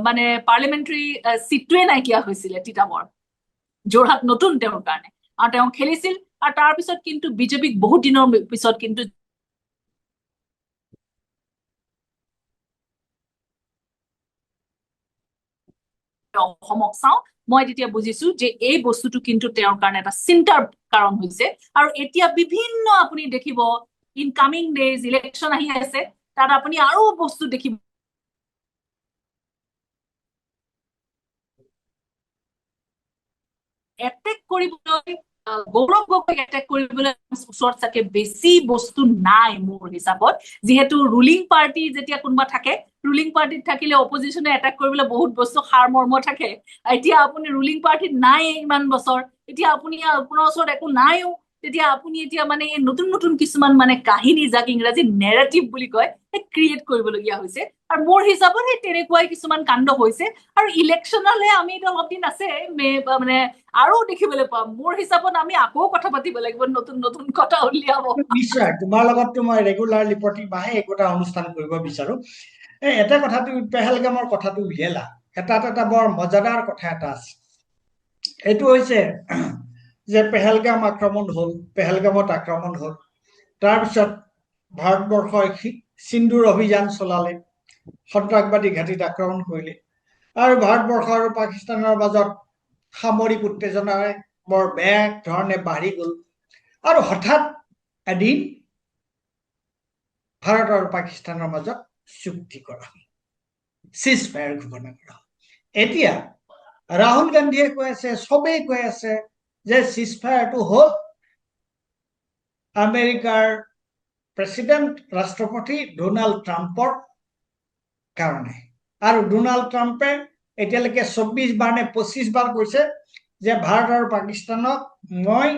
মানে পাৰ্লিমেণ্টাৰী চিটটোৱে নাইকিয়া হৈছিলে তিতাবৰ যোৰহাট নতুন তেওঁৰ কাৰণে আৰু তেওঁ খেলিছিল আৰু তাৰ পিছত কিন্তু বিজেপিক বহুত দিনৰ পিছত কিন্তু অসমক চাওঁ মই তেতিয়া বুজিছো যে এই বস্তুটো কিন্তু তেওঁৰ কাৰণে এটা চিন্তাৰ কাৰণ হৈছে আৰু এতিয়া বিভিন্ন আপুনি দেখিব ইনকামিং ডেজ ইলেকশ্যন আহি আছে তাত আপুনি আৰু বস্তু দেখিব এটেক কৰিবলৈ গৌৰৱ গগৈক এটেক কৰিবলৈ ওচৰত চাগে বেছি বস্তু নাই মোৰ হিচাপত যিহেতু ৰুলিং পাৰ্টি যেতিয়া কোনোবা থাকে ৰুলিং পাৰ্টিত থাকিলে অপজিশ্যনে এটেক কৰিবলৈ বহুত বস্তু সাৰ মৰ্ম থাকে এতিয়া আপুনি ৰুলিং পাৰ্টিত নাই ইমান বছৰ এতিয়া আপোনাৰ ওচৰত একো নাইও তেতিয়া আপুনি এতিয়া মানে এই নতুন কিছুমান মানে কাহিনী যাক ইংৰাজী নেৰেটিভ বুলি কয় ক্ৰিয়েট কৰিবলগীয়া হৈছে আৰু মোৰ হিচাপত সেই তেনেকুৱাই কিছুমান কাণ্ড হৈছে আৰু ইলেকশ্যনলে আমি এতিয়া অলপ দিন আছে মানে আৰু দেখিবলৈ পাম মোৰ হিচাপত আমি আকৌ কথা পাতিব লাগিব নতুন কথা উলিয়াব নিশ্চয় তোমাৰ লগততো মই ৰেগুলাৰলি প্ৰতি মাহে একোটা অনুষ্ঠান কৰিব বিচাৰো এটা কথাটো পেহেলগামৰ কথাটো উলিয়ালা এটা বৰ মজাদাৰ কথা এটা আছে এইটো হৈছে যে পেহেলগাম পেহেলগামত আক্ৰমণ হল তাৰপিছত ভাৰতবৰ্ষই সিন্দুৰ অভিযান চলালে সন্ত্ৰাসবাদী ঘাটিত আক্ৰমণ কৰিলে আৰু ভাৰতবৰ্ষ আৰু পাকিস্তানৰ মাজত সামৰিক উত্তেজনাৰে বৰ বেয়া ধৰণে বাঢ়ি গল আৰু হঠাৎ এদিন ভাৰত আৰু পাকিস্তানৰ মাজত চুক্তি কৰা হল চিজ ফায়াৰ ঘোষণা কৰা হল এতিয়া ৰাহুল গান্ধীয়ে কৈ আছে সবেই কৈ আছে যে চিজ ফায়াৰটো হল আমেৰিকাৰ প্ৰেচিডেণ্ট ৰাষ্ট্ৰপতি ডোনাল্ড ট্ৰাম্পৰ কাৰণে আৰু ডোনাল্ড ট্ৰাম্পে এতিয়ালৈকে 24 বাৰ নে 25 বাৰ কৈছে যে ভাৰত আৰু পাকিস্তানক মই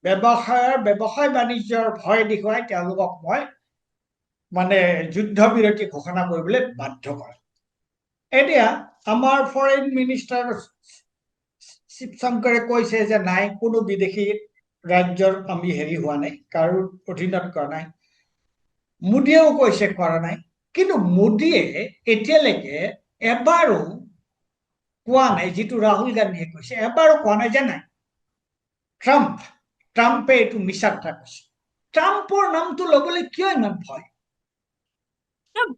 ব্যৱসায় বাণিজ্যৰ ভয় দেখুৱাই তেওঁলোকক মই মানে যুদ্ধ বিৰতি ঘোষণা কৰিবলৈ বাধ্য কৰে এতিয়া আমাৰ ফৰেইন মিনিষ্টাৰ শিৱশংকৰে কৈছে যে নাই কোনো বিদেশী ৰাজ্যৰ আমি হেৰি হোৱা নাই কাৰো অধীনত কৰা নাই মোদীয়েও কৈছে কৰা নাই কিন্তু মোদীয়ে এতিয়ালৈকে এবাৰো কোৱা নাই, যিটো ৰাহুল গান্ধীয়ে কৈছে এবাৰো কোৱা নাই যে নাই ট্ৰাম্পে এইটো মিছা কথা কৈছে। ট্ৰাম্পৰ নামটো ল'বলৈ কিয় ইমান ভয়?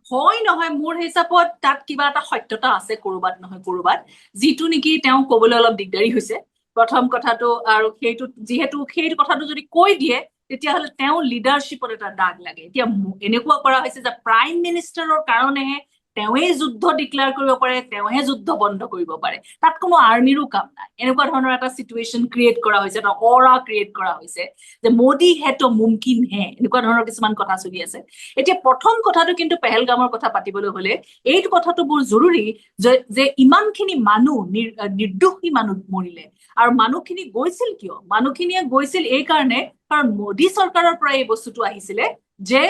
ভয় নহয়, মোৰ হিচাপত তাত কিবা এটা সত্যতা আছে কৰবাত নহয় কৰবাত, যিটো নেকি তেওঁ কবলৈ অলপ দিগদাৰী হৈছে প্ৰথম কথাটো। আৰু সেইটো যিহেতু সেইটো কথাটো যদি কৈ দিয়ে তেতিয়াহ'লে তেওঁ লিডাৰশ্বিপত এটা দাগ লাগে। এতিয়া এনেকুৱা কৰা হৈছে যে প্ৰাইম মিনিষ্টাৰৰ কাৰণেহে তেওঁৱে যুদ্ধ ডিক্লেয়াৰ কৰিব পাৰে, তেওঁহে যুদ্ধ বন্ধ কৰিব পাৰে, তাত কোনো আৰ্মিৰো কাম নাই। এনেকুৱা ধৰণৰ এটা চিটুৱেশ্যন ক্ৰিয়েট কৰা হৈছে, এটা অৰা ক্ৰিয়েট কৰা হৈছে যে মোদী হে তো মুমকিন হে, এনেকুৱা ধৰণৰ কিছুমান কথা চলি আছে। এতিয়া প্ৰথম কথাটো কিন্তু পেহেলগামৰ কথা পাতিবলৈ হলে এইটো কথাটো বৰ জৰুৰী যে ইমানখিনি মানুহ নিৰ্দোষী মানুহ মৰিলে। আৰু মানুহখিনি গৈছিল কিয়? মানুহখিনিয়ে গৈছিল এই কাৰণে কাৰণ মোদী চৰকাৰৰ পৰা এই বস্তুটো আহিছিলে যে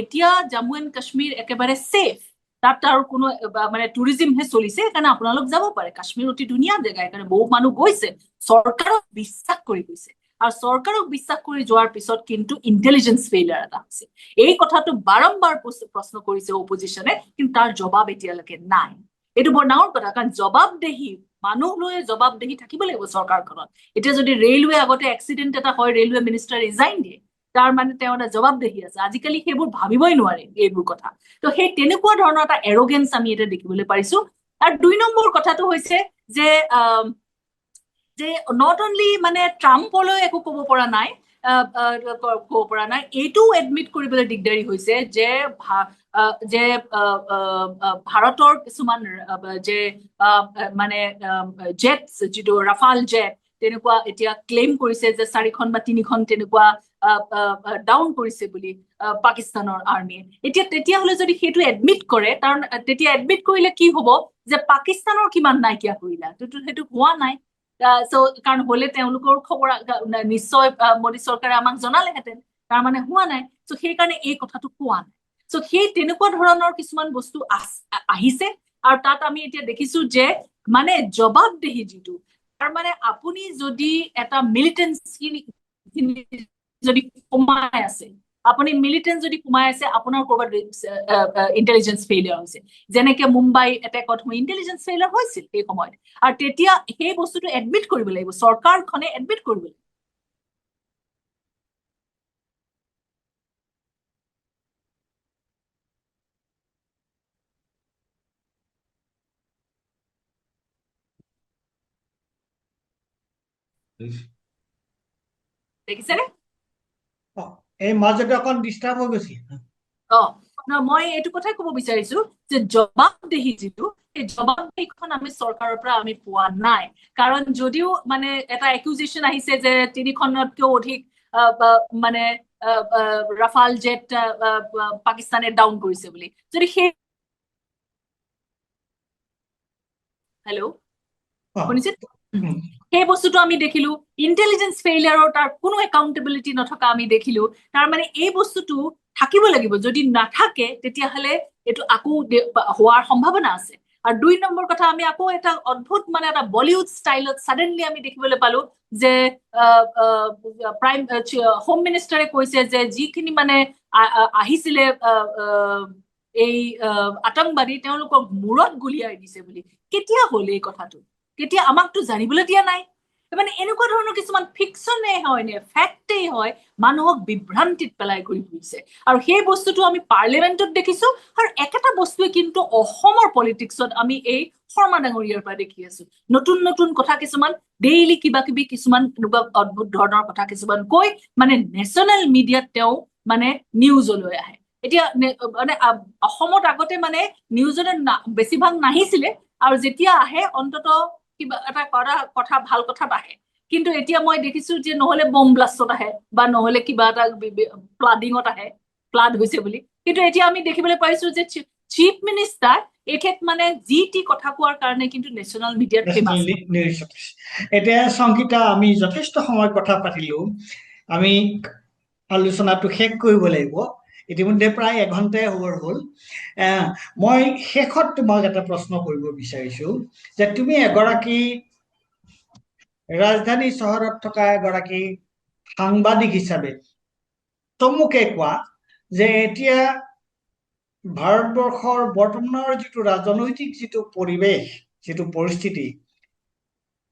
এতিয়া জম্মু এণ্ড কাশ্মীৰ একেবাৰে ছেফ, তাত আৰু কোনো মানে টুৰিজিমহে চলিছে, সেইকাৰণে আপোনালোক যাব পাৰে, কাশ্মীৰ অতি ধুনীয়া জেগা, সেইকাৰণে বহু মানুহ গৈছে, চৰকাৰক বিশ্বাস কৰি গৈছে। আৰু চৰকাৰক বিশ্বাস কৰি যোৱাৰ পিছত কিন্তু ইণ্টেলিজেন্স ফেইলিয়াৰ এটা হৈছে। এই কথাটো বাৰম্বাৰ প্ৰশ্ন কৰিছে অপজিশ্যনে, কিন্তু তাৰ জবাব এতিয়ালৈকে নাই। এইটো বৰ ডাঙৰ কথা, কাৰণ জবাবদেহি মানুহ লৈ জবাবদেহি থাকিব লাগিব চৰকাৰখনত। এতিয়া যদি ৰেলৱে আগতে এক্সিডেণ্ট এটা হয়, ৰেলৱে মিনিষ্টাৰ ৰিজাইন দিয়ে, তাৰ মানে তেওঁ এটা জবাবদেহি আছে। আজিকালি সেইবোৰ ভাবিবই নোৱাৰে এইবোৰ কথা। তো সেই তেনেকুৱা ধৰণৰ এটা এৰগেন্স আমি এতিয়া দেখিবলৈ পাৰিছো। আৰু ২ নম্বৰ কথাটো হৈছে যে নট অনলি মানে ট্ৰাম্পলৈ একো ক'ব পৰা নাই, এইটোও এডমিট কৰিবলৈ দিগদাৰী হৈছে যে ভাৰতৰ কিছুমান যে মানে জেট, যিটো ৰাফাল জেট, তেনেকুৱা এতিয়া ক্লেইম কৰিছে যে 4খন বা 3খন তেনেকুৱা ডাউন কৰিছে বুলি পাকিস্তানৰ আৰ্মিয়ে। তেতিয়াহ'লে যদি সেইটো এডমিট কৰে, কাৰণ তেতিয়া এডমিট কৰিলে কি হ'ব যে পাকিস্তানৰ কিমান নাইকিয়া কৰিলা, সেইটো হোৱা নাই। কাৰণ হলে তেওঁলোকৰ খবৰ নিশ্চয় মোদী চৰকাৰে আমাক জনালেহেঁতেন, তাৰ মানে হোৱা নাই। চ' সেইকাৰণে এই কথাটো কোৱা নাই। চ' সেই তেনেকুৱা ধৰণৰ কিছুমান বস্তু আহিছে। আৰু তাত আমি এতিয়া দেখিছো যে মানে জবাবদেহি যিটো, তাৰ মানে আপুনি যদি এটা মিলিটেন্সি যদি সোমাই আছে, আপুনি মিলিটেন্স যদি সোমাই আছে, আপোনাৰ কৰবাত ইণ্টেলিজেন্স ফেইলিয়াৰ হৈছে। যেনেকে মুম্বাই এটেকত ইণ্টেলিজেন্স ফেইলিয়াৰ হৈছিল সেই সময়ত, আৰু তেতিয়া সেই বস্তুটো এডমিট কৰিব লাগিব, চৰকাৰখনে এডমিট কৰিব লাগিব। দেখিছেনে? এই মাজতে অকণ ডিষ্টাৰ্ব হৈ গৈছিল। মই এইটো কথাই ক'ব বিচাৰিছো যে জবাবদেহি যিটো, সেই জবাবদেহিখন আমি চৰকাৰৰ পৰা আমি পোৱা নাই। কাৰণ যদিও মানে এটা একিউজেশ্যন আহিছে যে 3খনতকৈও অধিক মানে ৰাফাল জেট পাকিস্তানে ডাউন কৰিছে বুলি, যদি সেই হেল্ল' শুনিছে, সেই বস্তুটো আমি দেখিলো, ইণ্টেলিজেন্স ফেইলিয়াৰৰ তাৰ কোনো একাউণ্টেবিলিটি নথকা আমি দেখিলো। তাৰ মানে এই বস্তুটো থাকিব লাগিব, যদি নাথাকে তেতিয়াহ'লে এইটো আকৌ হোৱাৰ সম্ভাৱনা আছে। আৰু 2 নম্বৰ কথা, আমি আকৌ এটা অদ্ভুত মানে এটা বলিউড ষ্টাইলত ছাডেনলি আমি দেখিবলৈ পালো যে হোম মিনিষ্টাৰে কৈছে যে যিখিনি মানে আহিছিলে এই আতংকবাদী, তেওঁলোকক মূৰত গুলিয়াই দিছে বুলি। কেতিয়া হ'ল এই কথাটো? কেতিয়া? আমাকতো জানিবলৈ দিয়া নাই। মানে এনেকুৱা ধৰণৰ কিছুমান ফিকশ্যনে হয় নে ফেক্টেই হয়, মানুহক বিভ্ৰান্তিত পেলাই কৰি ফুৰিছে। আৰু সেই বস্তুটো আমি পাৰ্লিয়ামেণ্টত দেখিছো, আৰু একেটা বস্তুৱে কিন্তু অসমৰ পলিটিক্সত আমি এই শৰ্মা ডাঙৰীয়াৰ পৰা দেখি আছো। নতুন নতুন কথা কিছুমান, ডেইলি কিবা কিবি কিছুমান এনেকুৱা অদ্ভুত ধৰণৰ কথা কিছুমান কৈ মানে নেশ্যনেল মিডিয়াত তেওঁ মানে নিউজলৈ আহে। এতিয়া মানে অসমত আগতে মানে নিউজলৈ বেছিভাগ নাহিছিলে, আৰু যেতিয়া আহে অন্তত কিবা এটা কথা ভাল কথাত আহে। কিন্তু এতিয়া মই দেখিছো যে নহলে বম ব্লাষ্টত আহে, বা নহলে কিবা এটা ফ্লাডিঙত আহে, ফ্লাড হৈছে বুলি। কিন্তু এতিয়া আমি দেখিবলৈ পাইছো যে চিফ মিনিষ্টাৰ এখেত মানে যি টি কথা কোৱাৰ কাৰণে কিন্তু নেশ্যনেল মিডিয়াত ফেমাছ। এতিয়া সংগীতা, আমি যথেষ্ট সময় কথা পাতিলো, আমি আলোচনাটো শেষ কৰিব লাগিব। ইতিমধ্যে প্ৰায় 1 ঘণ্টাই ওভাৰ হ'ল। মই শেষত তোমাক এটা প্ৰশ্ন কৰিব বিচাৰিছো যে তুমি এগৰাকী ৰাজধানী চহৰত থকা এগৰাকী সাংবাদিক হিচাপে চমুকে কোৱা যে এতিয়া ভাৰতবৰ্ষৰ বৰ্তমানৰ যিটো ৰাজনৈতিক যিটো পৰিৱেশ, যিটো পৰিস্থিতি,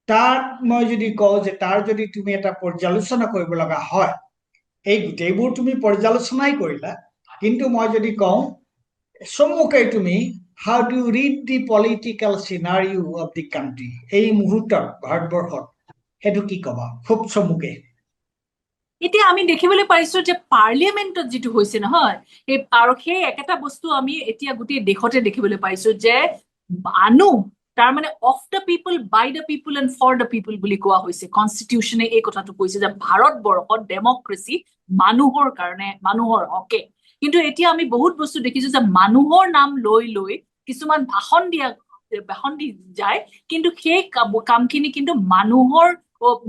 তাত মই যদি কওঁ যে তাৰ যদি তুমি এটা পৰ্যালোচনা কৰিব লগা হয়, এই গোটেইবোৰ তুমি পৰ্যালোচনাই কৰিলা, কিন্তু মই যদি কওঁ চমুকৈ তুমি how do you read the political scenario of the country, এই মুহূৰ্তত ভাৰতবৰ্ষত, সেইটো কি ক'বা খুব চমুকে? এতিয়া আমি দেখিবলৈ পাইছো যে পাৰ্লিয়ামেণ্টত যিটো হৈছে নহয়, আৰু সেই একেটা বস্তু আমি এতিয়া গোটেই দেশতে দেখিবলৈ পাইছো যে মানুহ, তাৰ মানে of the people, by the people and for the people বুলি কোৱা হৈছে। কনষ্টিটিউশ্যনে এই কথাটো কৈছে যে ভাৰতবৰ্ষত ডেমক্ৰেচি মানুহৰ কাৰণে, মানুহৰ হকে। কিন্তু এতিয়া আমি বহুত বস্তু দেখিছো যে মানুহৰ নাম লৈ লৈ কিছুমান ভাষণ দি যায়, কিন্তু সেই কামখিনি কিন্তু মানুহৰ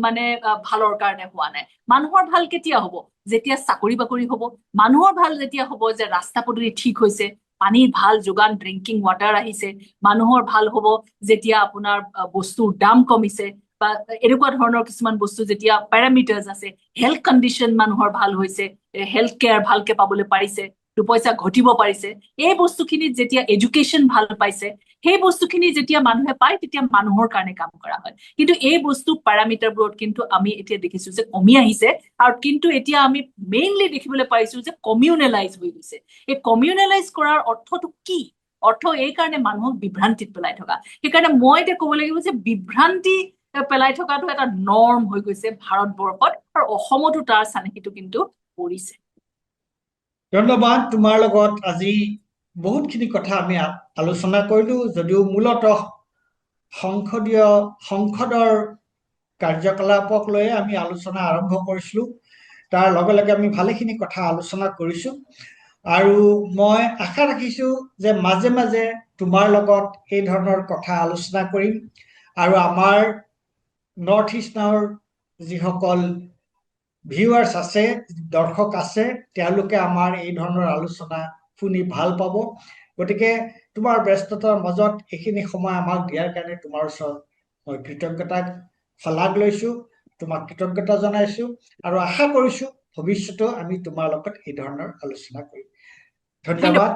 মানে ভালৰ কাৰণে হোৱা নাই। মানুহৰ ভাল কেতিয়া হ'ব? যেতিয়া চাকৰি বাকৰি হ'ব। মানুহৰ ভাল যেতিয়া হ'ব যে ৰাস্তা পদূলি ঠিক হৈছে, পানীৰ ভাল যোগান, ড্ৰিংকিং ৱাটাৰ আহিছে। মানুহৰ ভাল হ'ব যেতিয়া আপোনাৰ বস্তুৰ দাম কমিছে, বা এনেকুৱা ধৰণৰ কিছুমান বস্তু যেতিয়া পেৰামিটাৰ্ছ আছে, হেল্থ কণ্ডিশ্যন মানুহৰ ভাল হৈছে, হেল্থ কেয়াৰ ভালকে পাবলৈ পাৰিছে, দুপইচা ঘটিব পাৰিছে, এই বস্তুখিনিত যেতিয়া এডুকেশ্যন ভাল পাইছে, সেই বস্তুখিনি যেতিয়া মানুহে পায় তেতিয়া মানুহৰ কাৰণে কাম কৰা হয়। কিন্তু এই বস্তু পেৰামিটাৰবোৰত কিন্তু আমি এতিয়া দেখিছো যে কমি আহিছে, আৰু কিন্তু এতিয়া আমি মেইনলি দেখিবলৈ পাইছো যে কমিউনেলাইজ হৈ গৈছে। এই কমিউনেলাইজ কৰাৰ অৰ্থটো কি? অৰ্থ এই কাৰণে মানুহক বিভ্ৰান্তিত পেলাই থকা। সেইকাৰণে মই এতিয়া ক'ব লাগিব যে বিভ্ৰান্তি পেলাই থকাটো এটা নৰ্ম হৈ গৈছে ভাৰতবৰ্ষত, আৰু অসমতো তাৰ চানেকিটো কিন্তু পৰিছে। ধন্যবাদ। তোমাৰ লগত আজি বহুতখিনি কথা আমি আলোচনা কৰিলো, যদিও মূলতঃ সংসদৰ কাৰ্যকলাপক লৈ আমি আলোচনা আৰম্ভ কৰিছিলো। তাৰ লগে লগে আমি ভালেখিনি কথা আলোচনা কৰিছো, আৰু মই আশা ৰাখিছো যে মাজে মাজে তোমাৰ লগত এই ধৰণৰ কথা আলোচনা কৰিম, আৰু আমাৰ নৰ্থ ইষ্টৰ যিসকল ভিউৱাৰ্ছ আছে, দৰ্শক আছে, তেওঁলোকে আমাৰ এই ধৰণৰ আলোচনা শুনি ভাল পাব। গতিকে তোমাৰ ব্যস্ততাৰ মাজত এইখিনি সময় আমাক দিয়াৰ কাৰণে তোমাৰ ওচৰত মই কৃতজ্ঞতা শলাগ লৈছো, তোমাক কৃতজ্ঞতা জনাইছো, আৰু আশা কৰিছো ভৱিষ্যতেও আমি তোমাৰ লগত এই ধৰণৰ আলোচনা কৰিম। ধন্যবাদ।